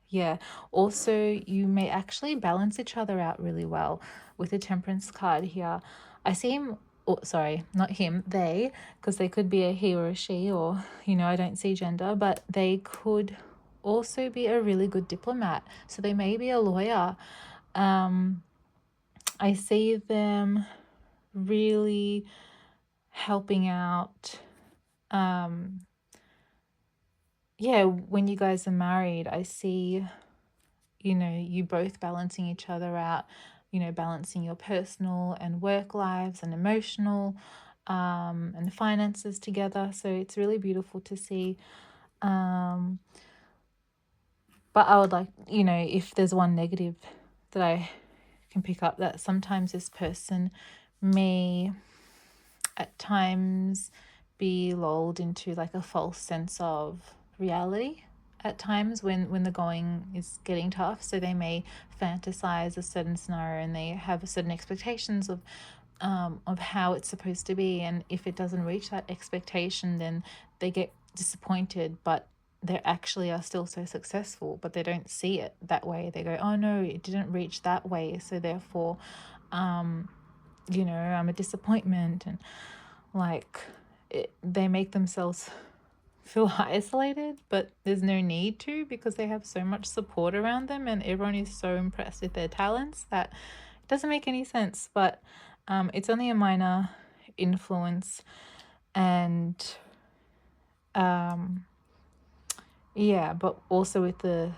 yeah, also you may actually balance each other out really well with the Temperance card here. I see him, oh, sorry, not him, they, because they could be a he or a she, or, you know, I don't see gender, but they could also be a really good diplomat. So they may be a lawyer. I see them really helping out. Yeah, when you guys are married, I see, you know, you both balancing each other out, you know, balancing your personal and work lives and emotional and finances together. So it's really beautiful to see. But I would like, you know, if there's one negative that I can pick up, that sometimes this person may at times be lulled into like a false sense of reality at times when the going is getting tough. So they may fantasize a certain scenario and they have certain expectations of how it's supposed to be, and if it doesn't reach that expectation, then they get disappointed, but they actually are still so successful, but they don't see it that way. They go, oh no, it didn't reach that way, so therefore you know, I'm a disappointment. And like they make themselves feel isolated, but there's no need to, because they have so much support around them and everyone is so impressed with their talents that it doesn't make any sense. But it's only a minor influence. And yeah, but also with the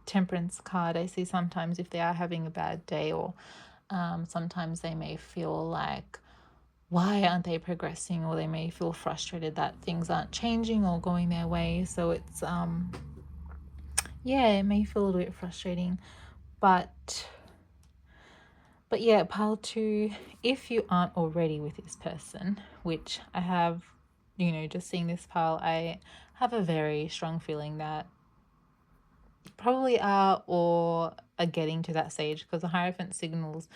Temperance card, I see sometimes if they are having a bad day, or sometimes they may feel like, why aren't they progressing, or they may feel frustrated that things aren't changing or going their way. So it's yeah, it may feel a little bit frustrating, but yeah, pile 2, if you aren't already with this person, which I have, you know, just seeing this pile, I have a very strong feeling that you probably are, or are getting to that stage, because the Hierophant signals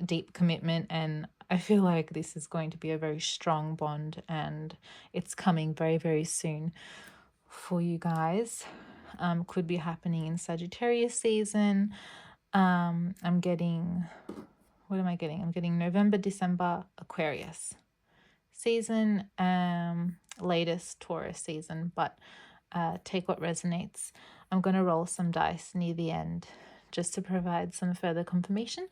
deep commitment, and I feel like this is going to be a very strong bond, and it's coming very, very soon for you guys. Could be happening in Sagittarius season. I'm getting, what am I getting? I'm getting November, December, Aquarius season, latest Taurus season, but take what resonates. I'm going to roll some dice near the end just to provide some further confirmation.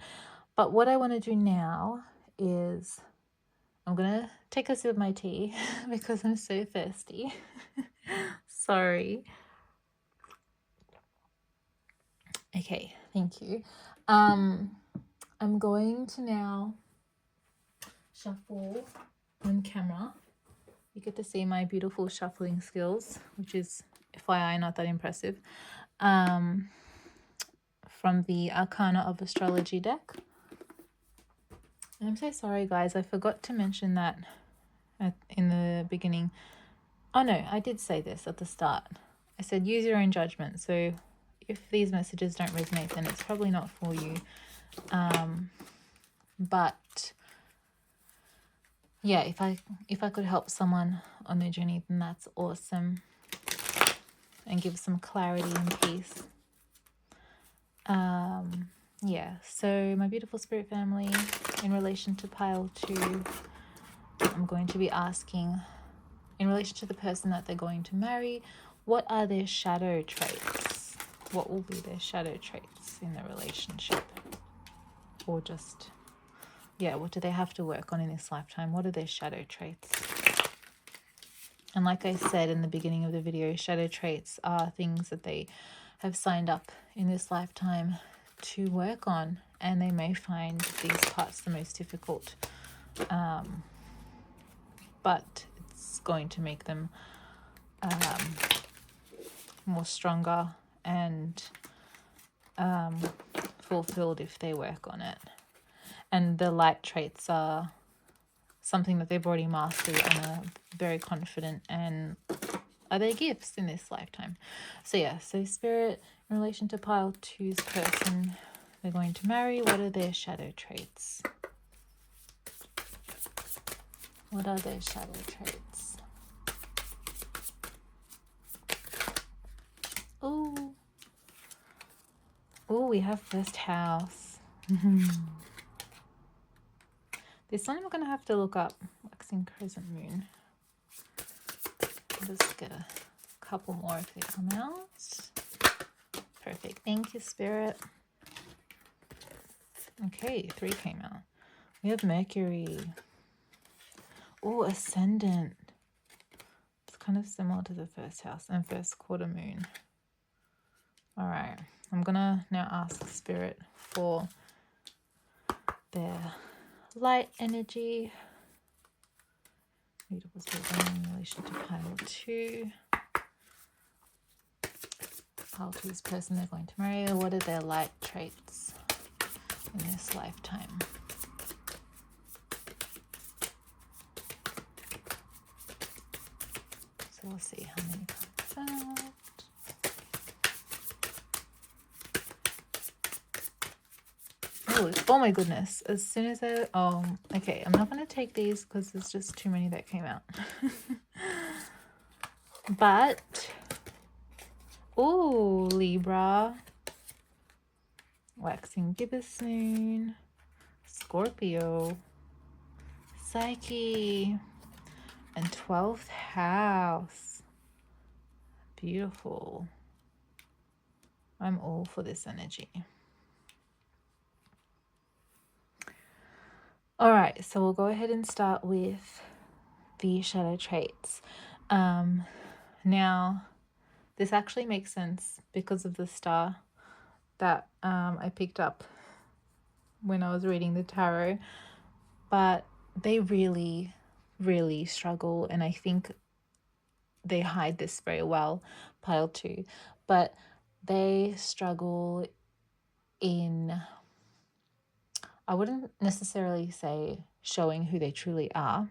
But what I want to do now is I'm going to take a sip of my tea because I'm so thirsty. Sorry. Okay, thank you. I'm going to now shuffle on camera. You get to see my beautiful shuffling skills, which is, FYI, not that impressive. From the Arcana of Astrology deck. And I'm so sorry, guys. I forgot to mention that in the beginning. Oh, no, I did say this at the start. I said use your own judgment. So if these messages don't resonate, then it's probably not for you. But yeah, if I could help someone on their journey, then that's awesome, and give some clarity and peace. Yeah, so my beautiful spirit family, in relation to pile 2, I'm going to be asking, in relation to the person that they're going to marry, what are their shadow traits? What will be their shadow traits in the relationship? Or just, yeah, what do they have to work on in this lifetime? What are their shadow traits? And like I said in the beginning of the video, shadow traits are things that they have signed up in this lifetime to work on, and they may find these parts the most difficult, but it's going to make them more stronger and fulfilled if they work on it. And the light traits are something that they've already mastered and are very confident and Are they gifts in this lifetime? So yeah, so Spirit, in relation to pile two's person they're going to marry, what are their shadow traits? What are their shadow traits? Oh, we have first house. This one I'm going to have to look up. Waxing crescent moon. I'll just get a couple more if they come out. Perfect. Thank you, Spirit. Okay, 3 came out. We have Mercury. Oh, ascendant. It's kind of similar to the first house and first quarter moon. All right. I'm going to now ask Spirit for their light energy. Readable spirit in relation to pile 2. Pile 2's person they're going to marry. What are their light traits in this lifetime? So we'll see how many comes out. Oh my goodness. As soon as I... Oh, okay. I'm not going to take these because there's just too many that came out. But... Oh, Libra. Waxing gibbous moon. Scorpio. Psyche. And 12th house. Beautiful. I'm all for this energy. All right, so we'll go ahead and start with the shadow traits. Now, this actually makes sense because of the star that I picked up when I was reading the tarot. But they really, really struggle, and I think they hide this very well, pile 2. But they struggle in... I wouldn't necessarily say showing who they truly are,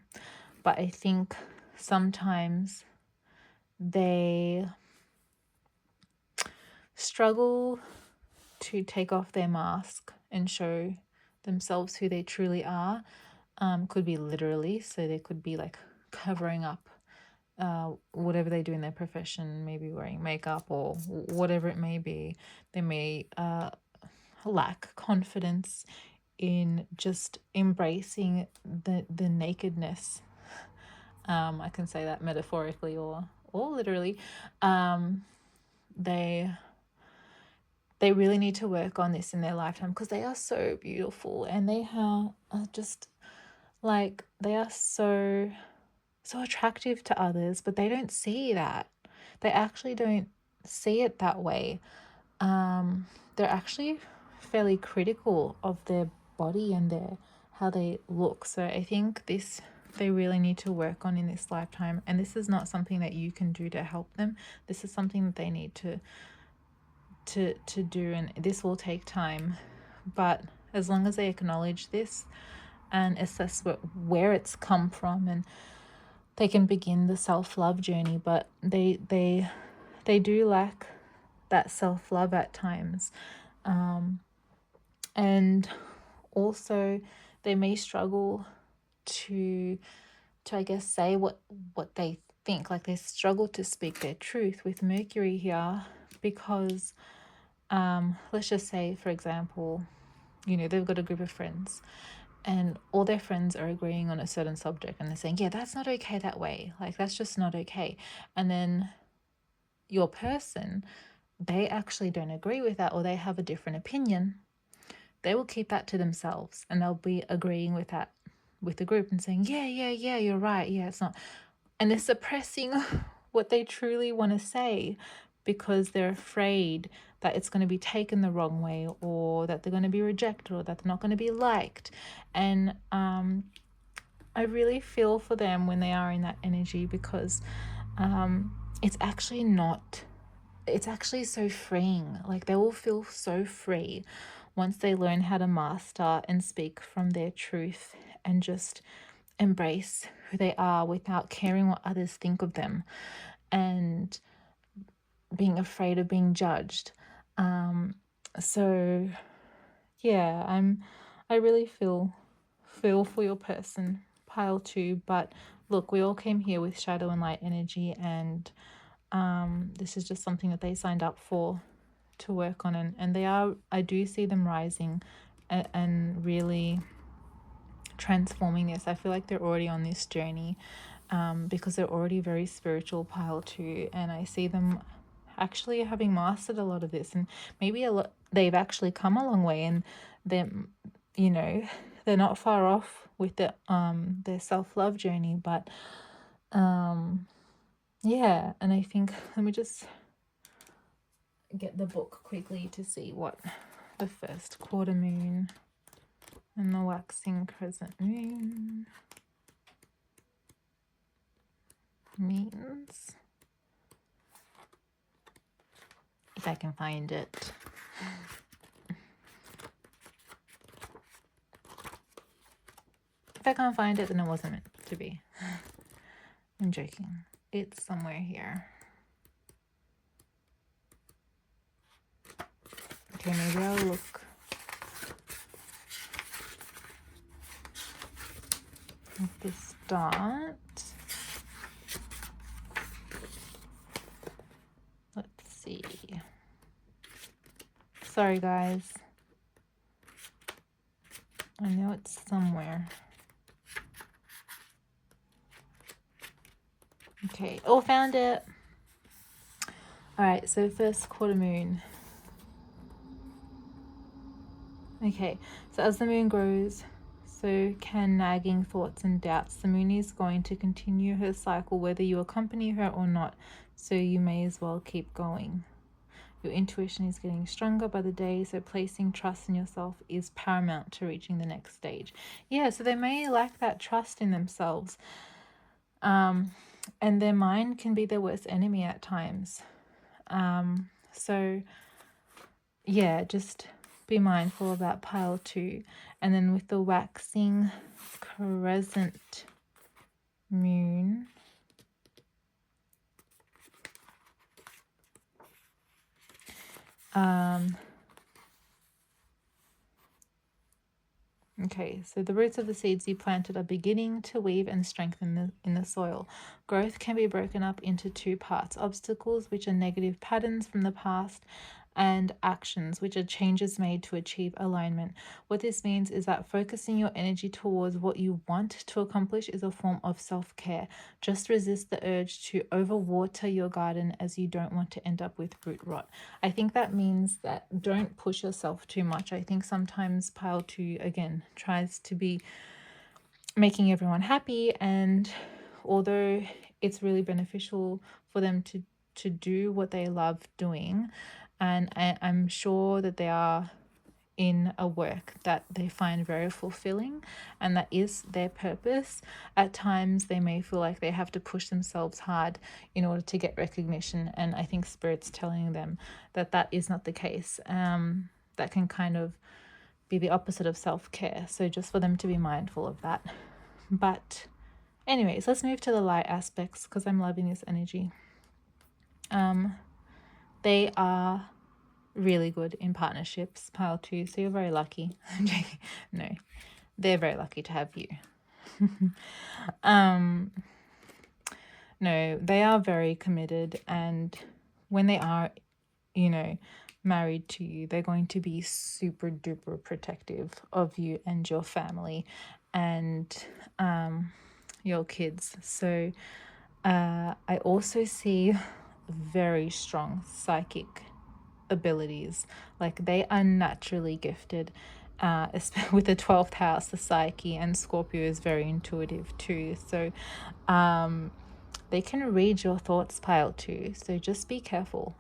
but I think sometimes they struggle to take off their mask and show themselves who they truly are. Could be literally, so they could be like covering up whatever they do in their profession, maybe wearing makeup or whatever it may be. They may lack confidence in just embracing the nakedness. I can say that metaphorically or literally. They really need to work on this in their lifetime because they are so beautiful, and they are just like, they are so attractive to others, but they don't see that. They actually don't see it that way. They're actually fairly critical of their body and how they look. So I think they really need to work on in this lifetime, and this is not something that you can do to help them. This is something that they need to do, and this will take time. But as long as they acknowledge this and assess where it's come from, and they can begin the self-love journey. But they do lack that self-love at times. And also they may struggle to I guess say what they think. Like, they struggle to speak their truth with Mercury here because let's just say, for example, they've got a group of friends and all their friends are agreeing on a certain subject, and they're saying, yeah, that's not okay that way, like that's just not okay. And then your person, they actually don't agree with that, or they have a different opinion. They will keep that to themselves, and they'll be agreeing with that with the group and saying, yeah, you're right, yeah, it's not. And they're suppressing what they truly want to say because they're afraid that it's going to be taken the wrong way, or that they're going to be rejected, or that they're not going to be liked. And I really feel for them when they are in that energy, because it's actually so freeing. Like, they will feel so free once they learn how to master and speak from their truth and just embrace who they are without caring what others think of them. and being afraid of being judged. So yeah, I really feel for your person, pile 2. But look, we all came here with shadow and light energy, and this is just something that they signed up for to work on, and they are, I do see them rising and really transforming this. I feel like they're already on this journey, because they're already very spiritual, pile 2, and I see them actually having mastered a lot of this, and maybe they've actually come a long way, and they're, you know, they're not far off with their self-love journey. But yeah, and I think, let me just get the book quickly to see what the first quarter moon and the waxing crescent moon means, if I can find it. If I can't find it, then it wasn't meant to be. I'm joking. It's somewhere here. Okay, maybe I'll look at the start. Let's see. Sorry, guys. I know it's somewhere. Okay. Oh, found it. All right. So first quarter moon. Okay. So as the moon grows, so can nagging thoughts and doubts. The moon is going to continue her cycle whether you accompany her or not. So you may as well keep going. Your intuition is getting stronger by the day, so placing trust in yourself is paramount to reaching the next stage. Yeah, so they may lack that trust in themselves. And their mind can be their worst enemy at times. So, yeah, just be mindful of that, pile 2. And then with the waxing crescent moon, okay, so the roots of the seeds you planted are beginning to weave and strengthen in the soil. Growth can be broken up into 2 parts: obstacles, which are negative patterns from the past, and actions, which are changes made to achieve alignment. What this means is that focusing your energy towards what you want to accomplish is a form of self-care. Just resist the urge to overwater your garden, as you don't want to end up with root rot. I think that means that don't push yourself too much. I think sometimes pile 2, again, tries to be making everyone happy, and although it's really beneficial for them to do what they love doing, and I'm sure that they are in a work that they find very fulfilling and that is their purpose, at times they may feel like they have to push themselves hard in order to get recognition, and I think Spirit's telling them that that is not the case. That can kind of be the opposite of self-care, so just for them to be mindful of that. But anyways, let's move to the light aspects, because I'm loving this energy. They are really good in partnerships, pile 2, so you're very lucky. No, they're very lucky to have you. No, they are very committed, and when they are, married to you, they're going to be super duper protective of you and your family and your kids. So I also see very strong psychic abilities. Like, they are naturally gifted, with the 12th house, the psyche, and Scorpio is very intuitive too. So they can read your thoughts, pile 2, so just be careful.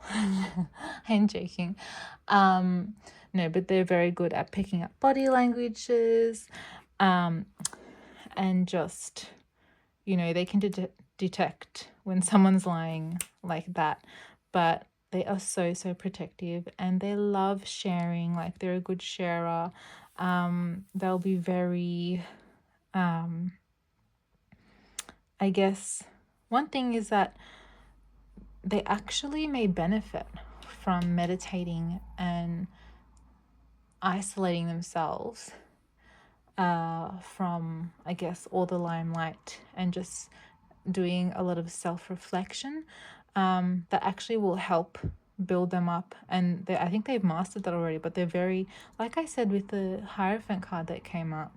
I'm joking. No, but they're very good at picking up body languages, and just, they can detect when someone's lying like that. But they are so protective, and they love sharing. Like, they're a good sharer. They'll be very, I guess one thing is that they actually may benefit from meditating and isolating themselves from, I guess, all the limelight, and just doing a lot of self-reflection that actually will help build them up. And I think they've mastered that already, but they're very, like I said with the Hierophant card that came up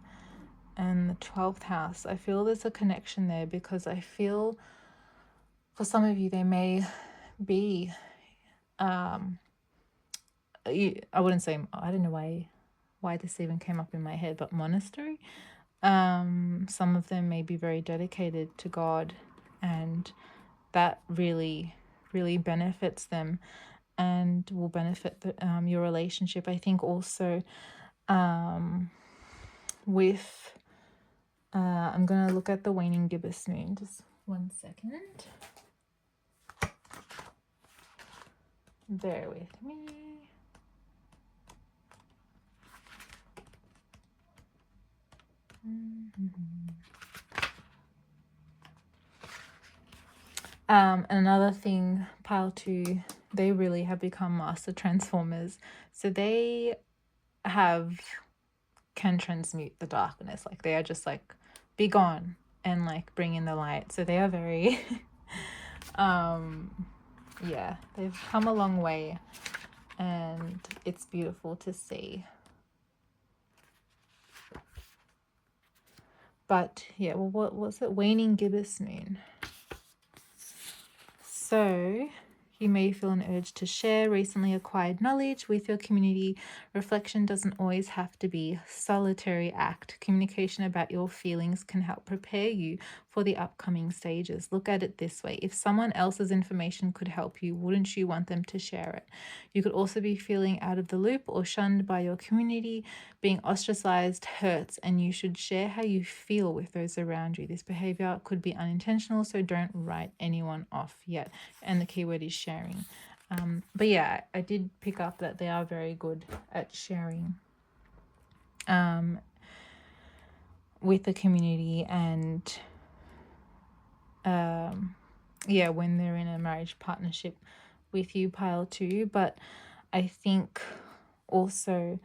and the 12th house, I feel there's a connection there, because I feel for some of you they may be I wouldn't say, I don't know why this even came up in my head, but monastery. Some of them may be very dedicated to God, and that really benefits them and will benefit your relationship. I think also with I'm gonna look at the waning gibbous moon, just 1 second, bear with me. Another thing, pile 2, they really have become master transformers. So they can transmute the darkness. Like, they are just like, be gone, and like bring in the light. So they are very yeah, they've come a long way, and it's beautiful to see. But yeah, well, what was it? Waning gibbous moon. So you may feel an urge to share recently acquired knowledge with your community. Reflection doesn't always have to be a solitary act. Communication about your feelings can help prepare you for the upcoming stages. Look at it this way. If someone else's information could help you, wouldn't you want them to share it? You could also be feeling out of the loop or shunned by your community. Being ostracized hurts, and you should share how you feel with those around you. This behavior could be unintentional, so don't write anyone off yet. And the keyword is sharing. But yeah, I did pick up that they are very good at sharing with the community, and yeah, when they're in a marriage partnership with you, pile 2. But I think also,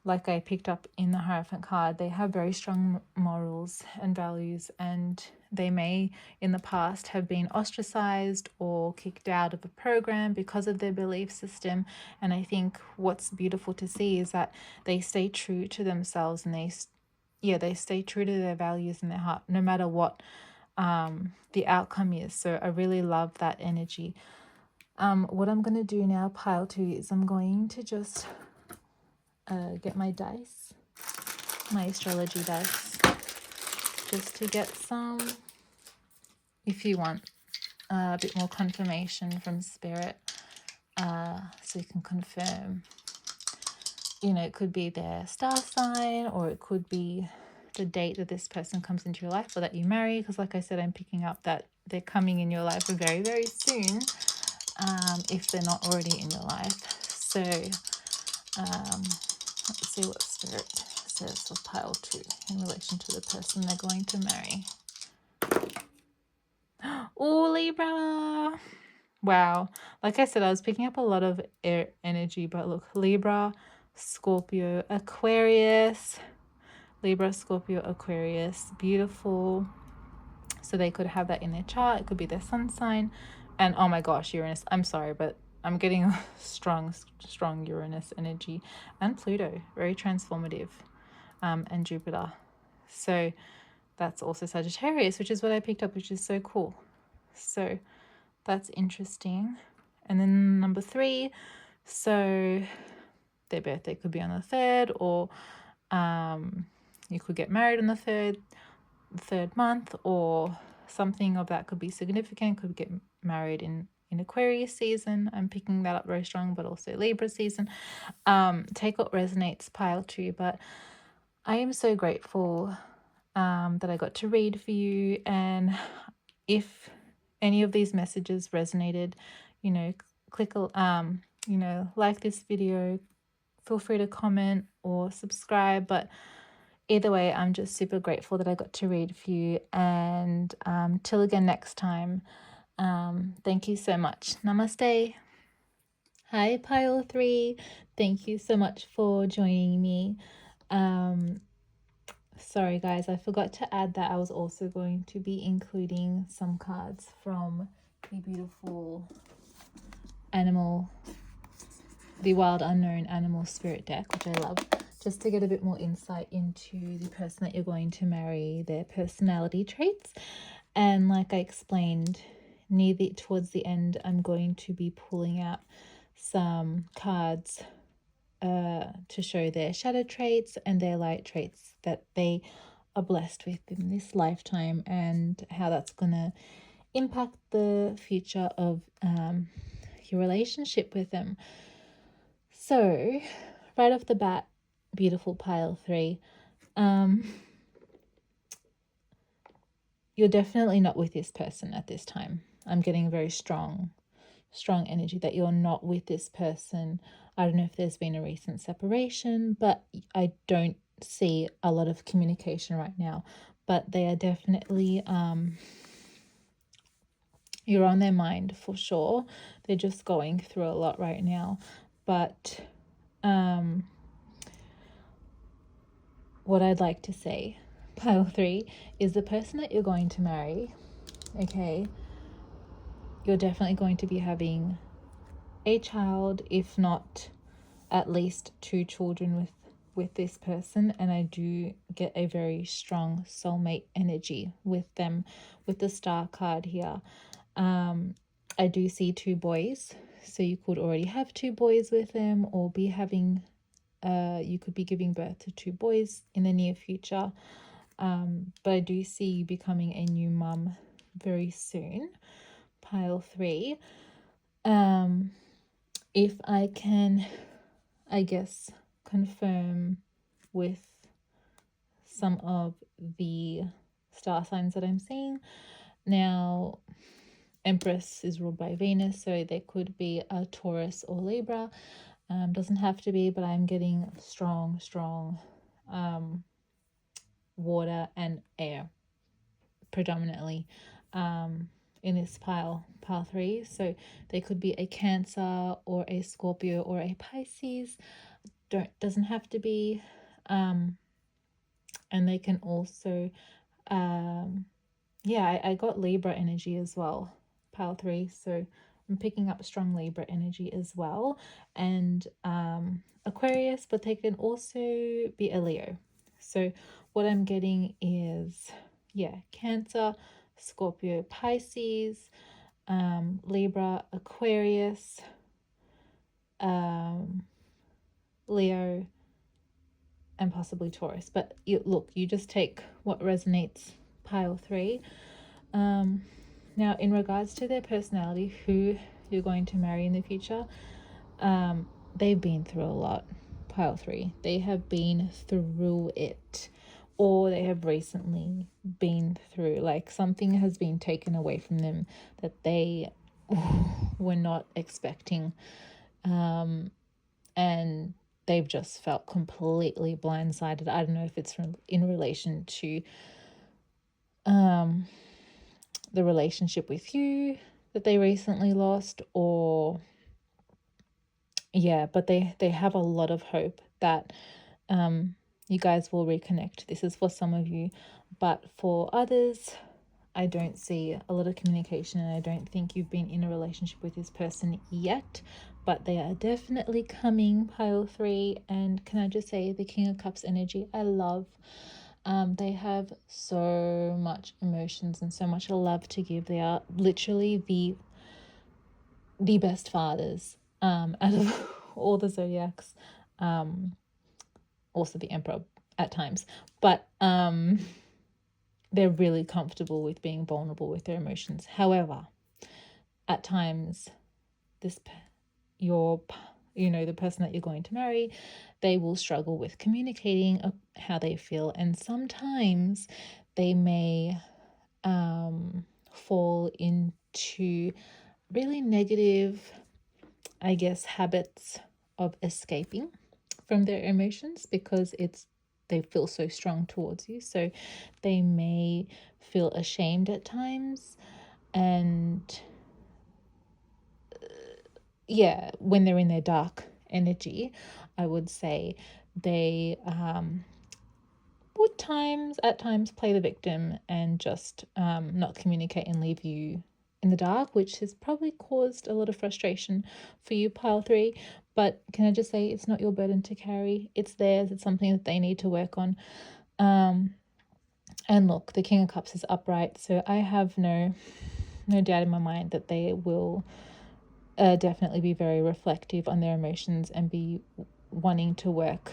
like I picked up in the Hierophant card, they have very strong morals and values, and they may in the past have been ostracized or kicked out of a program because of their belief system. And I think what's beautiful to see is that they stay true to themselves, and they stay true to their values in their heart, no matter what the outcome is. So I really love that energy. What I'm going to do now, pile 2, is I'm going to just get my dice, my astrology dice, just to get some, if you want a bit more confirmation from spirit, so you can confirm, it could be their star sign, or it could be the date that this person comes into your life, or that you marry, because like I said, I'm picking up that they're coming in your life very, very soon, if they're not already in your life. So let's see what spirit says for pile 2 in relation to the person they're going to marry. Oh, Libra. Wow. Like I said, I was picking up a lot of air energy, but look, Libra, Scorpio, Aquarius. Libra, Scorpio, Aquarius. Beautiful. So they could have that in their chart. It could be their sun sign. And oh my gosh, Uranus. I'm sorry, but I'm getting a strong Uranus energy. And Pluto, very transformative. And Jupiter. So that's also Sagittarius, which is what I picked up, which is so cool. So that's interesting. And then number 3, so their birthday could be on the 3rd, or you could get married on the third month, or something of that could be significant. Could get married in Aquarius season. I'm picking that up very strong, but also Libra season. Take what resonates, pile 2. But I am so grateful that I got to read for you. And if any of these messages resonated, click like this video, feel free to comment or subscribe. But either way, I'm just super grateful that I got to read for you. And till again next time, Thank you so much. Namaste. Hi, Pile 3. Thank you so much for joining me. Sorry, guys, I forgot to add that I was also going to be including some cards from the beautiful the Wild Unknown Animal Spirit deck, which I love, just to get a bit more insight into the person that you're going to marry, their personality traits. And like I explained, towards the end, I'm going to be pulling out some cards to show their shadow traits and their light traits that they are blessed with in this lifetime, and how that's going to impact the future of your relationship with them. So right off the bat, beautiful Pile 3, you're definitely not with this person at this time. I'm getting very strong energy that you're not with this person. I don't know if there's been a recent separation, but I don't see a lot of communication right now. But they are definitely, you're on their mind for sure. They're just going through a lot right now. But what I'd like to say, Pile 3, is the person that you're going to marry, okay, you're definitely going to be having a child, if not at least 2 children with this person. And I do get a very strong soulmate energy with them, with the star card here. I do see 2 boys, so you could already have 2 boys with them, or be having you could be giving birth to 2 boys in the near future. But I do see you becoming a new mum very soon, Pile 3. If I can, I guess, confirm with some of the star signs that I'm seeing now, Empress is ruled by Venus, so they could be a Taurus or Libra. Doesn't have to be, but I'm getting strong water and air predominantly in this pile 3. So they could be a Cancer or a Scorpio or a Pisces. Doesn't have to be. And they can also I got Libra energy as well, pile 3. So I'm picking up strong Libra energy as well, and Aquarius, but they can also be a Leo. So what I'm getting is, Cancer, Scorpio, Pisces, Libra, Aquarius, Leo, and possibly Taurus. But you just take what resonates, pile 3. Now, in regards to their personality, who you're going to marry in the future, they've been through a lot, pile 3. They have been through it, or they have recently been through, like, something has been taken away from them that they were not expecting, and they've just felt completely blindsided. I don't know if it's in relation to the relationship with you that they recently lost, or but they have a lot of hope that you guys will reconnect. This is for some of you, but for others, I don't see a lot of communication, and I don't think you've been in a relationship with this person yet, but they are definitely coming, pile 3. And can I just say, the King of Cups energy, I love. They have so much emotions and so much love to give. They are literally the best fathers out of all the zodiacs. Also the Emperor at times, but they're really comfortable with being vulnerable with their emotions. However, at times, the person that you're going to marry, they will struggle with communicating how they feel, and sometimes they may fall into really negative, I guess, habits of escaping from their emotions, because they feel so strong towards you. So they may feel ashamed at times, And yeah, when they're in their dark energy, I would say they would at times play the victim and just not communicate and leave you in the dark, which has probably caused a lot of frustration for you, pile 3. But can I just say, it's not your burden to carry, it's theirs. It's something that they need to work on. And look, the King of Cups is upright, so I have no doubt in my mind that they will definitely be very reflective on their emotions and be wanting to work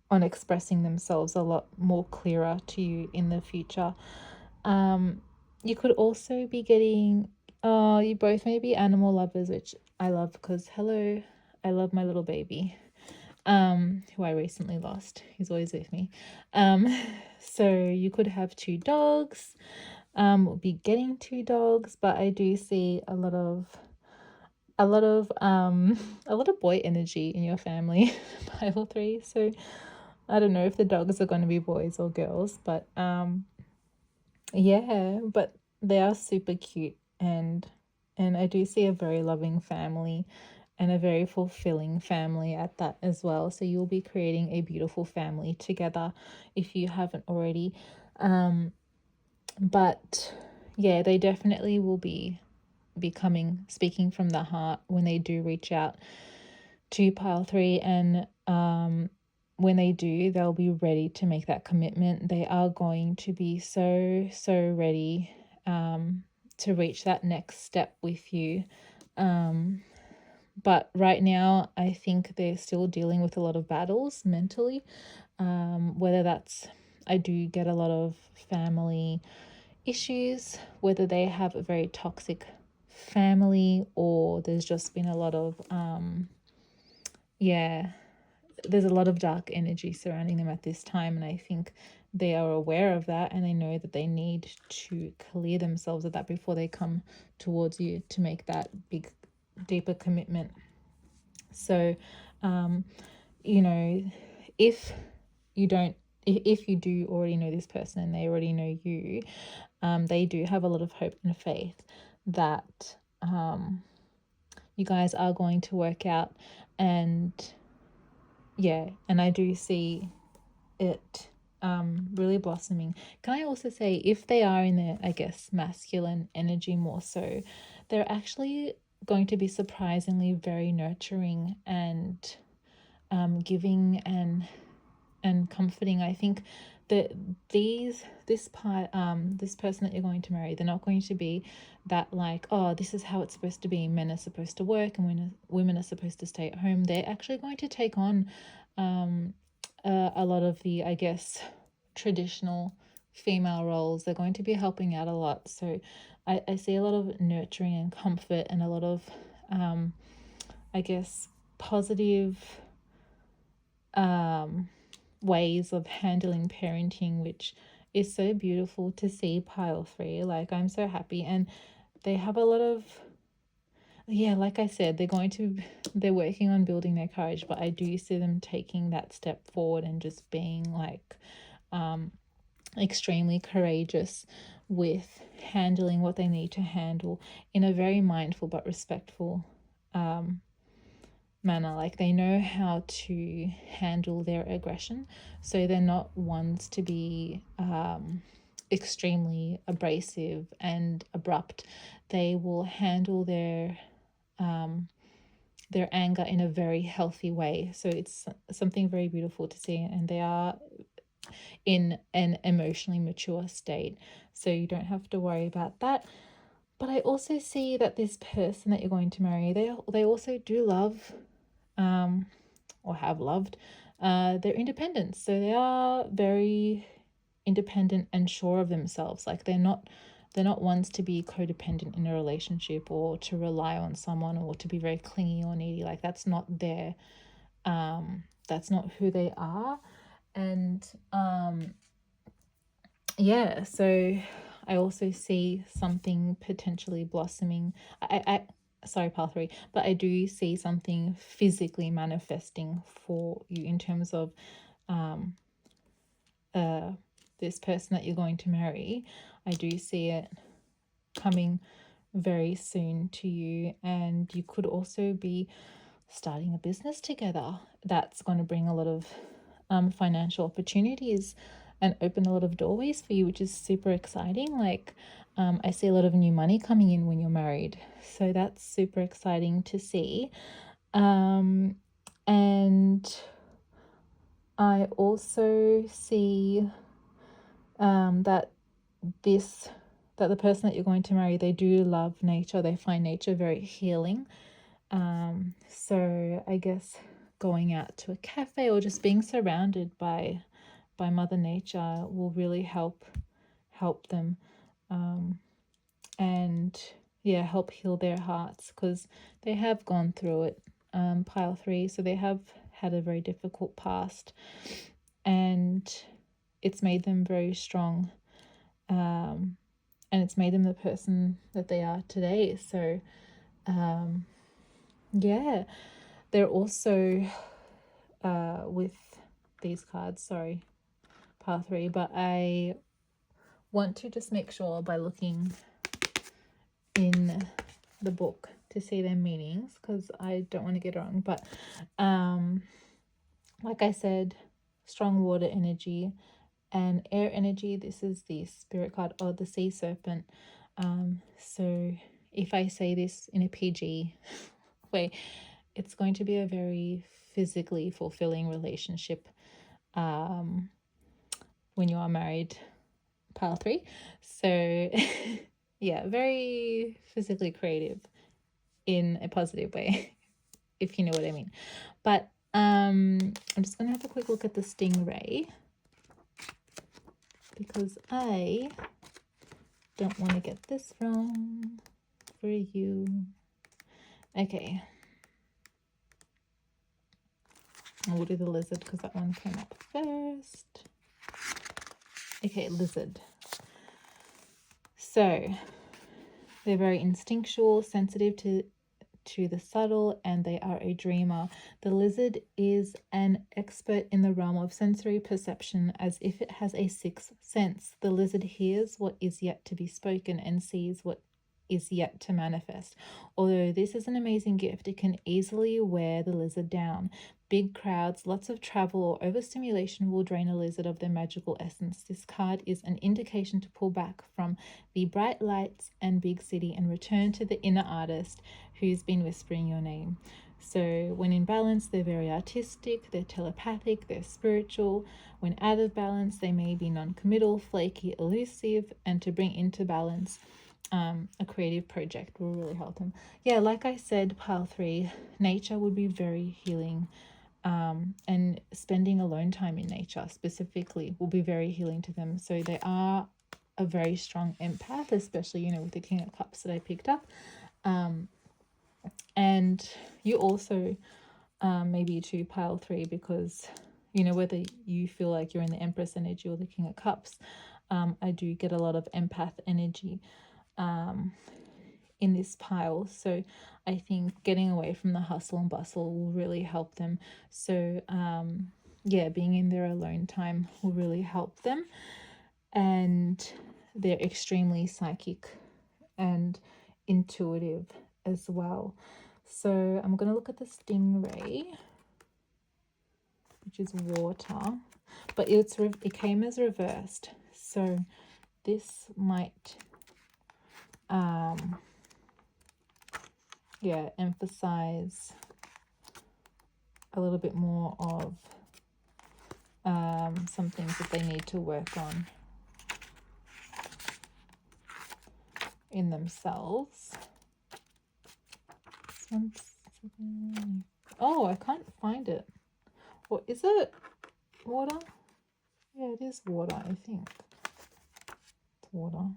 on expressing themselves a lot more clearer to you in the future. You could also be getting, you both may be animal lovers, which I love because, hello, I love my little baby, who I recently lost. He's always with me. So you could have 2 dogs, be getting 2 dogs, but I do see a lot of boy energy in your family, pile 3. So I don't know if the dogs are going to be boys or girls, but yeah, but they are super cute, and I do see a very loving family and a very fulfilling family at that as well. So you'll be creating a beautiful family together if you haven't already. But yeah, they definitely will be speaking from the heart when they do reach out to pile 3, and when they do, they'll be ready to make that commitment. They are going to be so ready to reach that next step with you. But right now, I think they're still dealing with a lot of battles mentally. Whether that's, I do get a lot of family issues, whether they have a very toxic family, or there's just been a lot of there's a lot of dark energy surrounding them at this time, and I think they are aware of that, and they know that they need to clear themselves of that before they come towards you to make that big, deeper commitment. So you know, if you do already know this person and they already know you, they do have a lot of hope and faith that you guys are going to work out. And yeah, and I do see it really blossoming. Can I also say, if they are in their, I guess, masculine energy more so, they're actually going to be surprisingly very nurturing and giving and comforting. I think that this person that you're going to marry, they're not going to be that like, oh, this is how it's supposed to be, men are supposed to work and women are supposed to stay at home. They're actually going to take on a lot of the, I guess, traditional female roles. They're going to be helping out a lot. So I see a lot of nurturing and comfort and a lot of I guess positive ways of handling parenting, which is so beautiful to see, pile 3. Like, I'm so happy. And they have a lot of, yeah, like I said, they're working on building their courage, but I do see them taking that step forward and just being like extremely courageous with handling what they need to handle in a very mindful but respectful manner. Like, they know how to handle their aggression, so they're not ones to be extremely abrasive and abrupt. They will handle their anger in a very healthy way. So it's something very beautiful to see, and they are in an emotionally mature state, so you don't have to worry about that. But I also see that this person that you're going to marry, they also do love or have loved their independence. So they are very independent and sure of themselves. Like, they're not ones to be codependent in a relationship or to rely on someone or to be very clingy or needy. Like, that's not their that's not who they are. And yeah, so I also see something potentially blossoming. I sorry, pile 3, but I do see something physically manifesting for you in terms of this person that you're going to marry, I do see it coming very soon to you. And you could also be starting a business together that's going to bring a lot of financial opportunities and open a lot of doorways for you, which is super exciting. Like I see a lot of new money coming in when you're married, so that's super exciting to see. And I also see that the person that you're going to marry, they do love nature. They find nature very healing. So I guess going out to a cafe or just being surrounded by Mother Nature will really help them, and yeah, help heal their hearts, because they have gone through it, pile 3, so they have had a very difficult past, and it's made them very strong, and it's made them the person that they are today. So yeah, they're also with these cards, sorry, pile 3, but I want to just make sure by looking in the book to see their meanings, because I don't want to get it wrong. But like I said, strong water energy and air energy. This is the spirit card of the sea serpent. So if I say this in a PG way, it's going to be a very physically fulfilling relationship when you are married, pile 3. So yeah, very physically creative in a positive way, if you know what I mean. But I'm just gonna have a quick look at the stingray, because I don't want to get this wrong for you. Okay, we'll do the lizard because that one came up first. Okay, lizard. So they're very instinctual, sensitive to the subtle, and they are a dreamer. The lizard is an expert in the realm of sensory perception, as if it has a sixth sense. The lizard hears what is yet to be spoken and sees what is yet to manifest. Although this is an amazing gift, it can easily wear the lizard down. Big crowds, lots of travel, or overstimulation will drain a lizard of their magical essence. This card is an indication to pull back from the bright lights and big city and return to the inner artist who's been whispering your name. So when in balance, they're very artistic, they're telepathic, they're spiritual. When out of balance, they may be non-committal, flaky, elusive, and to bring into balance, a creative project will really help them. Yeah, like I said, pile 3, nature would be very healing, and spending alone time in nature specifically will be very healing to them. So they are a very strong empath, especially, you know, with the King of Cups that I picked up. And you also maybe to pile 3, because, you know, whether you feel like you're in the Empress energy or the King of Cups, I do get a lot of empath energy in this pile. So I think getting away from the hustle and bustle will really help them. So yeah, being in their alone time will really help them. And they're extremely psychic and intuitive as well. So I'm going to look at the stingray, which is water, but it came as reversed. So this might yeah, emphasize a little bit more of some things that they need to work on in themselves. This one's 7. Oh, I can't find it. What is it? Water? Yeah, it is water, I think. It's water.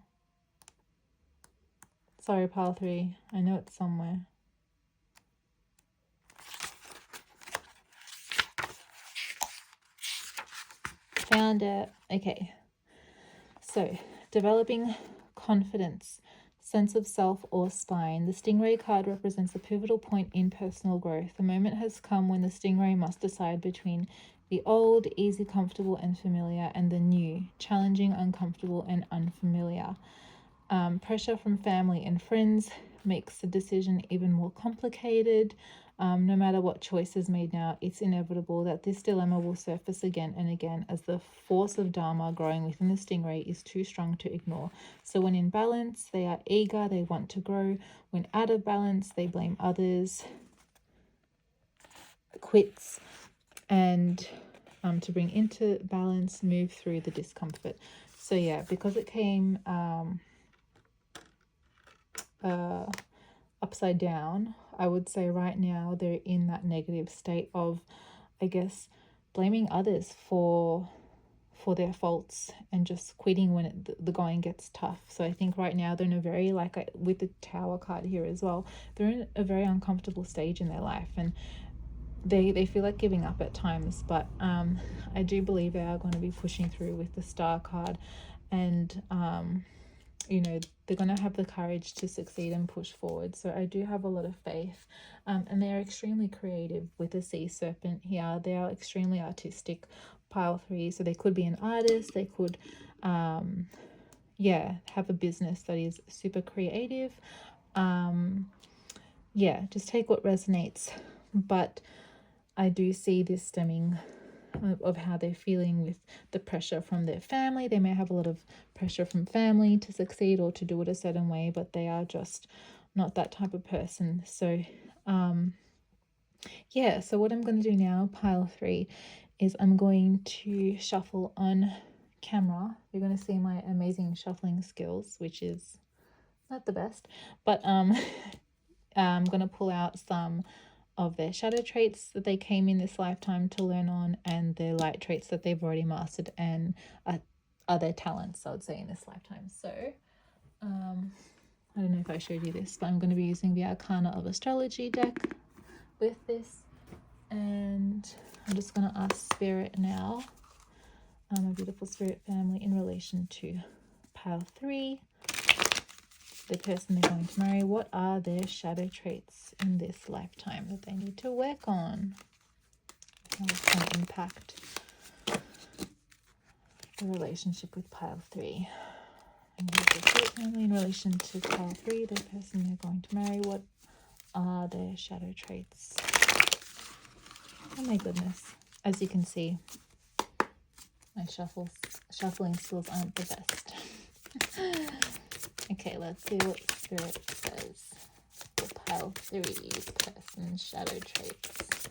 Sorry, pile 3. I know it's somewhere. Found it. Okay. So, developing confidence, sense of self, or spine. The stingray card represents a pivotal point in personal growth. The moment has come when the stingray must decide between the old, easy, comfortable, and familiar, and the new, challenging, uncomfortable, and unfamiliar. Pressure from family and friends makes the decision even more complicated. No matter what choice is made now, it's inevitable that this dilemma will surface again and again, as the force of Dharma growing within the stingray is too strong to ignore. So when in balance, they are eager, they want to grow. When out of balance, they blame others, quits, and to bring into balance, move through the discomfort. So yeah, because it came upside down, I would say right now they're in that negative state of, I guess, blaming others for their faults and just quitting when the going gets tough. So I think right now they're in a very, like with the Tower card here as well, they're in a very uncomfortable stage in their life, and they feel like giving up at times, but I do believe they are going to be pushing through with the Star card, and you know, they're going to have the courage to succeed and push forward. So I do have a lot of faith, and they're extremely creative with the sea serpent here. They are extremely artistic, pile 3. So they could be an artist, they could yeah, have a business that is super creative. Yeah, just take what resonates. But I do see this stemming of how they're feeling with the pressure from their family. They may have a lot of pressure from family to succeed or to do it a certain way, but they are just not that type of person. So yeah, so what I'm going to do now, pile 3, is I'm going to shuffle on camera. You're going to see my amazing shuffling skills, which is not the best, but I'm going to pull out some of their shadow traits that they came in this lifetime to learn on, and their light traits that they've already mastered and are their talents, I would say, in this lifetime. So I don't know if I showed you this, but I'm going to be using the Arcana of Astrology deck with this, and I'm just going to ask Spirit now, my beautiful Spirit family, in relation to pile 3, the person they're going to marry, what are their shadow traits in this lifetime that they need to work on? How it's going to impact the relationship with pile 3. And the Spirit family in relation to pile 3, the person they're going to marry, what are their shadow traits? Oh my goodness. As you can see, my shuffling skills aren't the best. Okay, let's see what Spirit says for pile 3's person's shadow traits.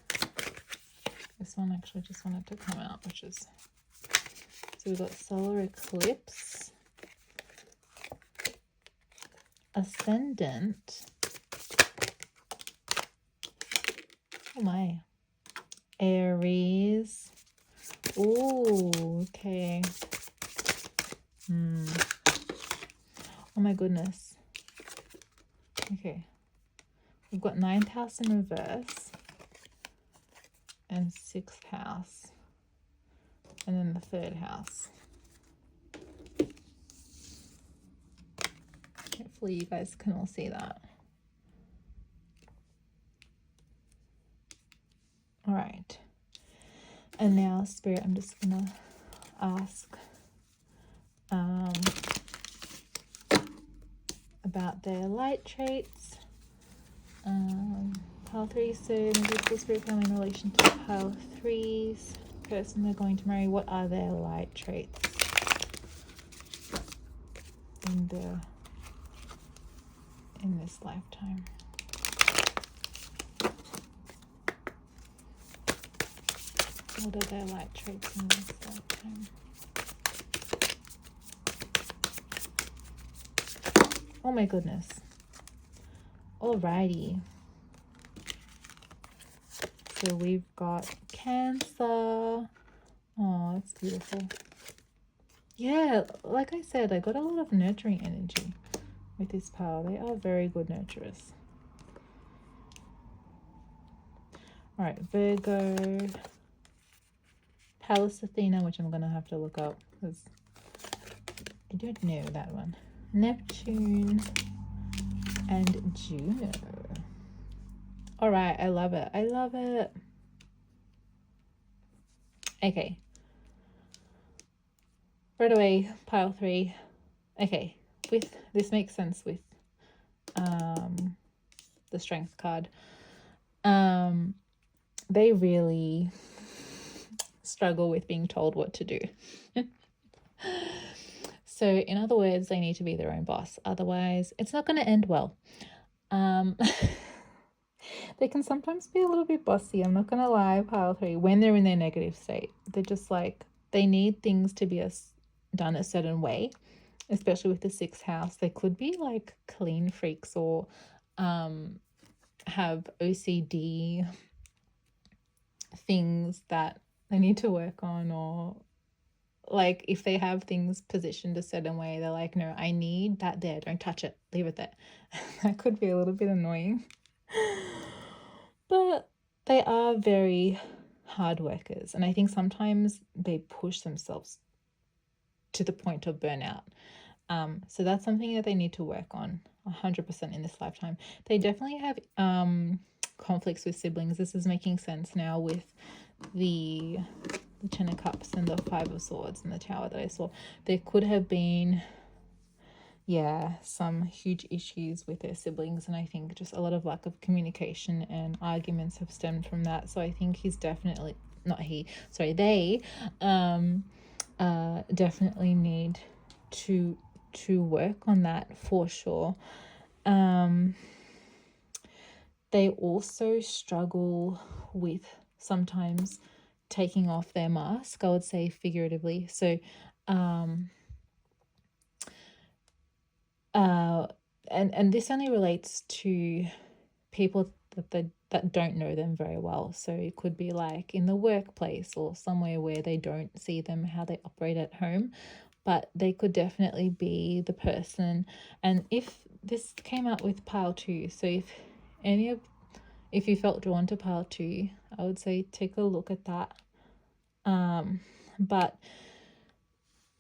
This one actually just wanted to come out, which is, so we've got solar eclipse, ascendant, oh my, Aries. Oh, okay. Oh my goodness. Okay. We've got 9th house in reverse and 6th house. And then the 3rd house. Hopefully you guys can all see that. All right. And now, Spirit, I'm just going to ask about their light traits. Pile 3, so the Spirit family in relation to pile 3's person they're going to marry, what are their light traits in this lifetime? What are their light traits in this lifetime? Oh my goodness. Alrighty. So we've got Cancer. Oh, it's beautiful. Yeah, like I said, I got a lot of nurturing energy with this pile. They are very good nurturers. Alright, Virgo. Pallas Athena, which I'm going to have to look up because I don't know that one. Neptune and Juno. All right, I love it. I love it. Okay. Right away, pile 3. Okay. This makes sense with the Strength card. They really struggle with being told what to do. So in other words, they need to be their own boss. Otherwise, it's not going to end well. They can sometimes be a little bit bossy. I'm not going to lie, pile 3, when they're in their negative state. They're just like, they need things to be done a certain way, especially with the 6th house. They could be like clean freaks or have OCD things that they need to work on, or like if they have things positioned a certain way, they're like, no, I need that there, don't touch it, leave it there. That could be a little bit annoying, but they are very hard workers, and I think sometimes they push themselves to the point of burnout. So that's something that they need to work on 100% in this lifetime. They definitely have conflicts with siblings. This is making sense now with the 10 of Cups and the 5 of Swords and the Tower that I saw. There could have been, some huge issues with their siblings, and I think just a lot of lack of communication and arguments have stemmed from that. So I think he's definitely, they definitely need to work on that for sure. They also struggle with sometimes taking off their mask, I would say figuratively. So and this only relates to people that don't know them very well. So it could be like in the workplace or somewhere where they don't see them how they operate at home, but they could definitely be the person. And if this came out with pile 2, so if you felt drawn to pile 2, I would say take a look at that. But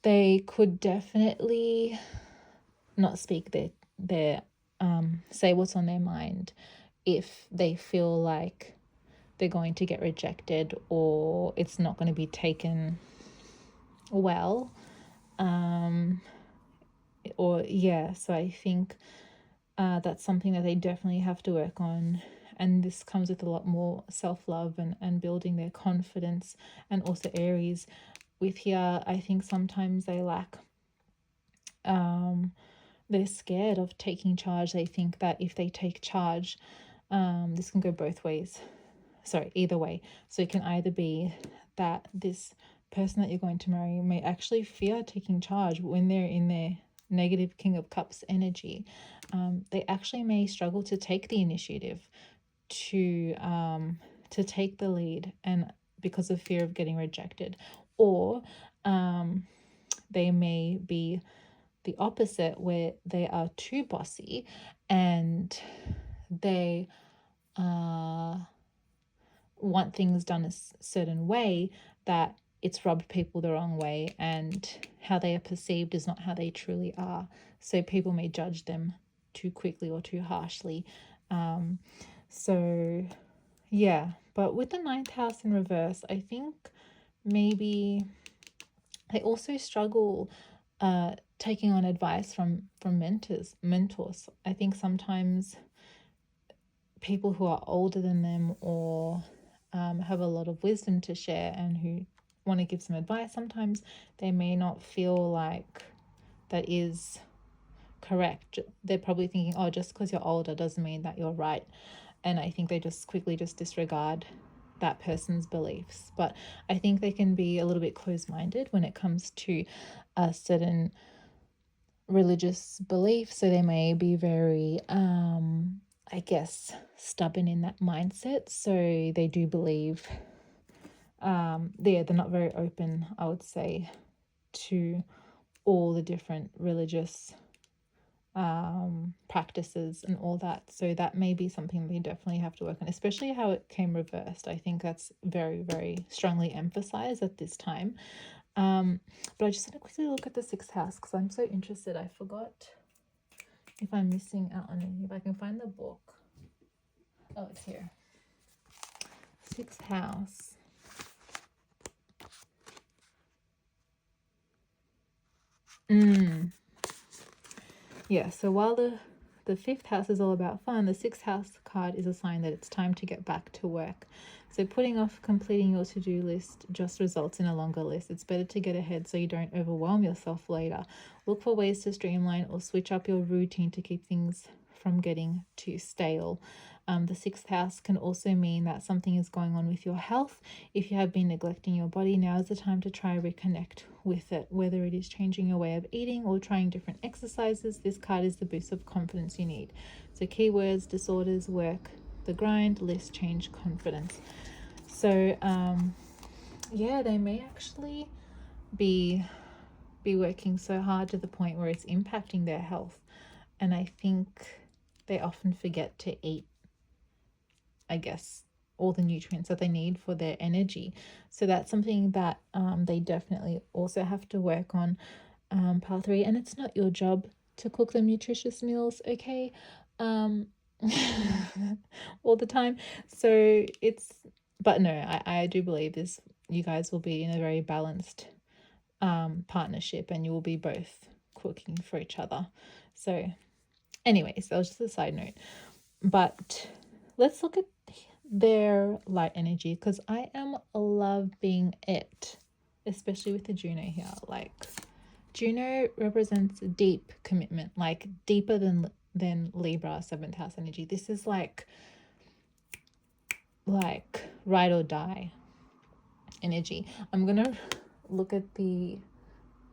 they could definitely not speak their say what's on their mind if they feel like they're going to get rejected or it's not going to be taken well. So I think that's something that they definitely have to work on, and this comes with a lot more self-love and building their confidence. And also Aries with here, I think sometimes they lack they're scared of taking charge. They think that if they take charge, this can go both ways, either way. So it can either be that this person that you're going to marry may actually fear taking charge when they're in their negative King of Cups energy. They actually may struggle to take the initiative, to take the lead, and because of fear of getting rejected, or they may be the opposite, where they are too bossy and they want things done a certain way, that it's rubbed people the wrong way, and how they are perceived is not how they truly are. So people may judge them too quickly or too harshly. But with the 9th house in reverse, I think maybe they also struggle taking on advice from mentors. I think sometimes people who are older than them or have a lot of wisdom to share and who want to give some advice, sometimes they may not feel like that is correct. They're probably thinking, oh, just because you're older doesn't mean that you're right. And I think they just quickly disregard that person's beliefs. But I think they can be a little bit closed-minded when it comes to a certain religious belief. So they may be very stubborn in that mindset. So they do believe they're not very open, I would say, to all the different religious practices and all that. So that may be something they definitely have to work on, especially how it came reversed. I think that's very, very strongly emphasized at this time. But I just want to quickly look at the 6th house because I'm so interested. I forgot if I'm missing out on anything. If I can find the book. Oh, it's here. 6th house. Yeah, so while the fifth house is all about fun, the sixth house card is a sign that it's time to get back to work. So putting off completing your to-do list just results in a longer list. It's better to get ahead so you don't overwhelm yourself later. Look for ways to streamline or switch up your routine to keep things from getting too stale. The sixth house can also mean that something is going on with your health. If you have been neglecting your body, now is the time to try reconnect with it, whether it is changing your way of eating or trying different exercises. This card is the boost of confidence you need. So keywords: disorders, work, the grind, list, change, confidence. So yeah, they may actually be working so hard to the point where it's impacting their health, and I think they often forget to eat, I guess, all the nutrients that they need for their energy. So that's something that they definitely also have to work on, pile 3. And it's not your job to cook them nutritious meals, okay, all the time. So it's, but no, I do believe this, you guys will be in a very balanced partnership, and you will be both cooking for each other. So anyways, that was just a side note. But let's look at their light energy, because I am loving it, especially with the Juno here. Like, Juno represents deep commitment, like deeper than Libra 7th house energy. This is like ride or die energy. I'm gonna look at the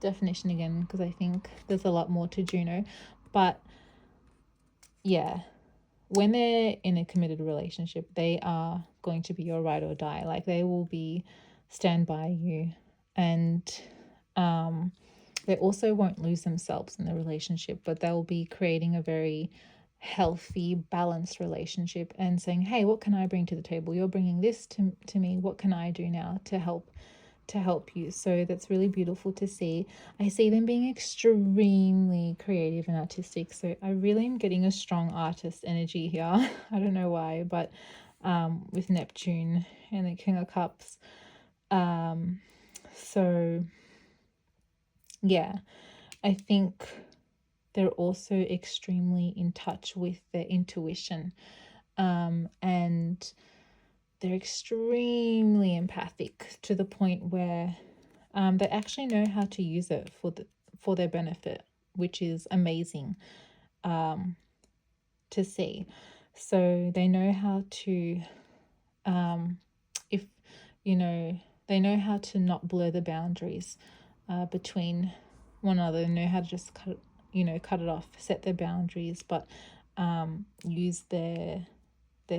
definition again because I think there's a lot more to Juno, but yeah, when they're in a committed relationship, they are going to be your ride or die. Like, they will be stand by you, and they also won't lose themselves in the relationship, but they'll be creating a very healthy, balanced relationship and saying, hey, what can I bring to the table? You're bringing this to me. What can I do now to help you? So that's really beautiful to see. I see them being extremely creative and artistic. So I really am getting a strong artist energy here. I don't know why, but with Neptune and the King of Cups. So yeah, I think they're also extremely in touch with their intuition, and they're extremely empathic to the point where they actually know how to use it for their benefit, which is amazing to see. So they know how to, if you know, they know how to not blur the boundaries between one another. They know how to just cut it off, set their boundaries, but use their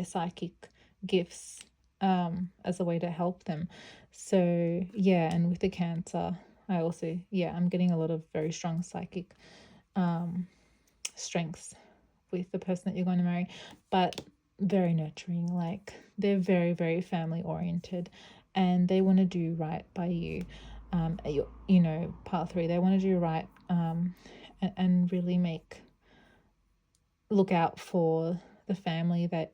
psychic gifts as a way to help them. So yeah, and with the Cancer, I also, I'm getting a lot of very strong psychic strengths with the person that you're going to marry, but very nurturing. Like, they're very, very family oriented, and they want to do right by you. Part 3, they want to do right and really look out for the family that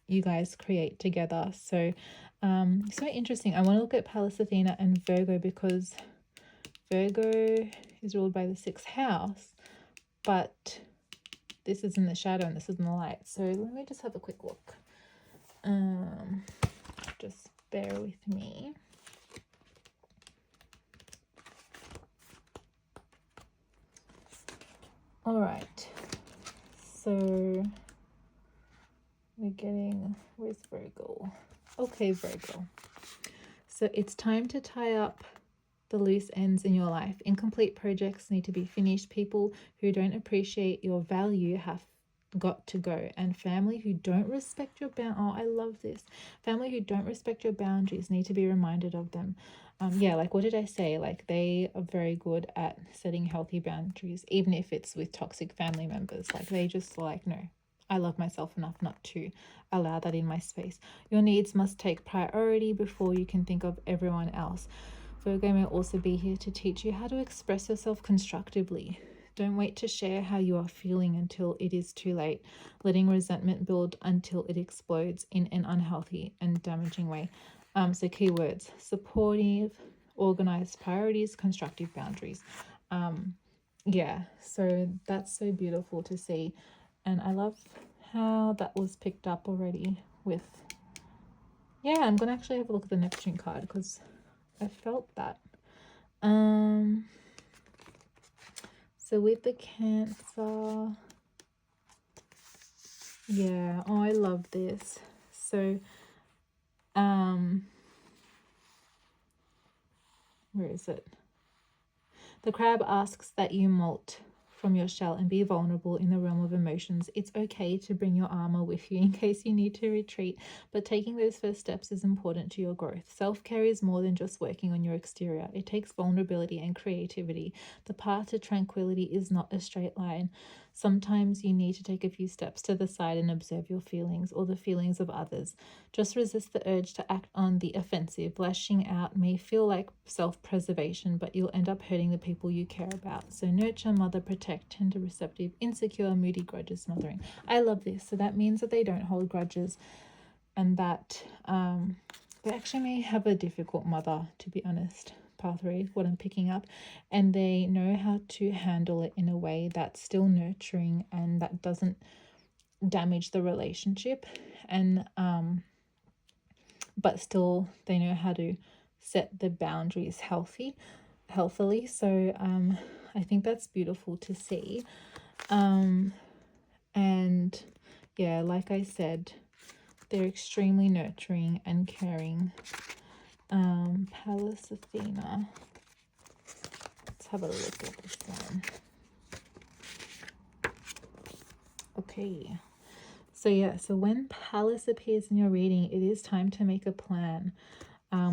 you guys create together. So so interesting. I want to look at Pallas Athena and Virgo, because Virgo is ruled by the 6th house, but this is in the shadow and this is in the light. So let me just have a quick look. Just bear with me. All right, so we're getting, where's Virgo? Okay, Virgo. So it's time to tie up the loose ends in your life. Incomplete projects need to be finished. People who don't appreciate your value have got to go, and family who don't respect your I love this. Family who don't respect your boundaries need to be reminded of them. Like, what did I say? Like, they are very good at setting healthy boundaries, even if it's with toxic family members. Like, they just like, no, I love myself enough not to allow that in my space. Your needs must take priority before you can think of everyone else. Virgo may also be here to teach you how to express yourself constructively. Don't wait to share how you are feeling until it is too late, letting resentment build until it explodes in an unhealthy and damaging way. So keywords: supportive, organized priorities, constructive boundaries. yeah, so that's so beautiful to see. And I love how that was picked up already with, yeah, I'm gonna actually have a look at the Neptune card because I felt that. So with the Cancer, yeah, oh, I love this. So where is it? The crab asks that you molt from your shell and be vulnerable in the realm of emotions. It's okay to bring your armor with you in case you need to retreat, but taking those first steps is important to your growth. Self-care is more than just working on your exterior. It takes vulnerability and creativity. The path to tranquility is not a straight line. Sometimes you need to take a few steps to the side and observe your feelings or the feelings of others. Just resist the urge to act on the offensive. Lashing out may feel like self-preservation, but you'll end up hurting the people you care about. So nurture, mother, protect, tender, receptive, insecure, moody, grudges, smothering. I love this. So that means that they don't hold grudges, and that they actually may have a difficult mother, to be honest. Part 3, what I'm picking up, and they know how to handle it in a way that's still nurturing and that doesn't damage the relationship, and but still they know how to set the boundaries healthily. So I think that's beautiful to see. And yeah, like I said, they're extremely nurturing and caring. Pallas Athena, let's have a look at this one. Okay, so yeah, so when Pallas appears in your reading, it is time to make a plan.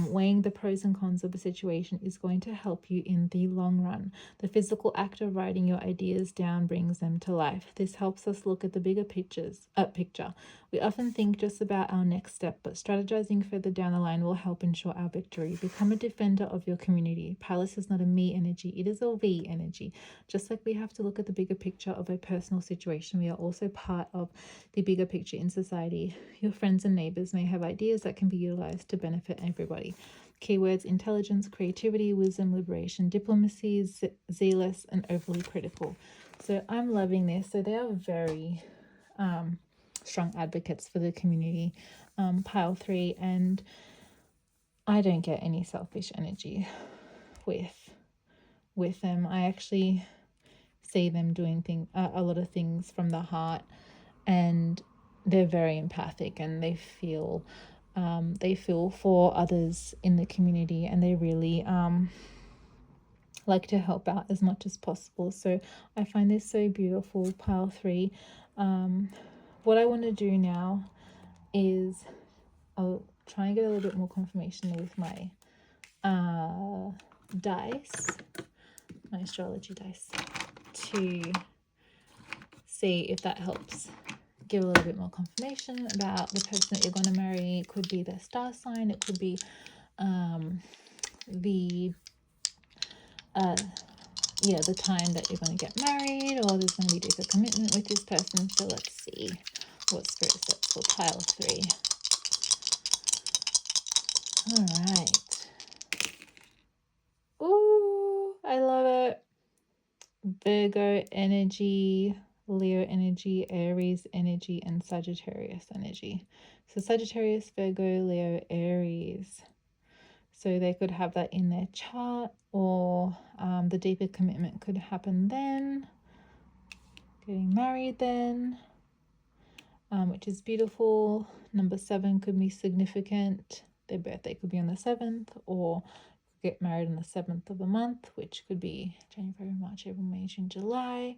Weighing the pros and cons of a situation is going to help you in the long run. The physical act of writing your ideas down brings them to life. This helps us look at the bigger picture. We often think just about our next step, but strategizing further down the line will help ensure our victory. Become a defender of your community. Pallas is not a me energy, it is a we energy. Just like we have to look at the bigger picture of a personal situation, we are also part of the bigger picture in society. Your friends and neighbors may have ideas that can be utilized to benefit everybody. Keywords: intelligence, creativity, wisdom, liberation, diplomacy, zealous, and overly critical. So I'm loving this. So they are very strong advocates for the community. Pile 3, and I don't get any selfish energy with them. I actually see them doing a lot of things from the heart, and they're very empathic, and they feel for others in the community, and they really like to help out as much as possible. So I find this so beautiful. Pile 3. What I want to do now is I'll try and get a little bit more confirmation with my dice, my astrology dice, to see if that helps give a little bit more confirmation about the person that you're going to marry. It could be their star sign, it could be the time that you're going to get married, or there's going to be deeper commitment with this person. So let's see what spirit sets for pile 3. All right. Ooh, I love it. Virgo energy, Leo energy, Aries energy, and Sagittarius energy. So Sagittarius, Virgo, Leo, Aries. So they could have that in their chart, or the deeper commitment could happen then. Getting married then, which is beautiful. Number 7 could be significant. Their birthday could be on the 7th, or get married on the 7th of a month, which could be January, March, April, May, June, July.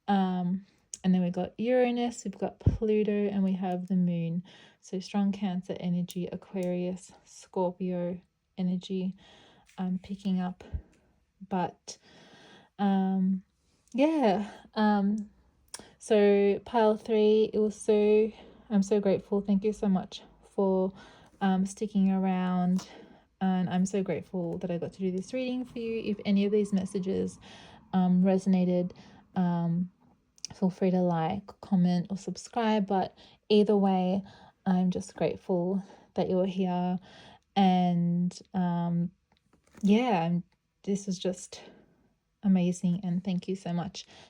And then we got Uranus, we've got Pluto, and we have the moon. So strong Cancer energy, Aquarius, Scorpio energy picking up. But so pile 3, I'm so grateful. Thank you so much for sticking around, and I'm so grateful that I got to do this reading for you. If any of these messages resonated, feel free to like, comment, or subscribe. But either way, I'm just grateful that you're here. And this is just amazing, and thank you so much.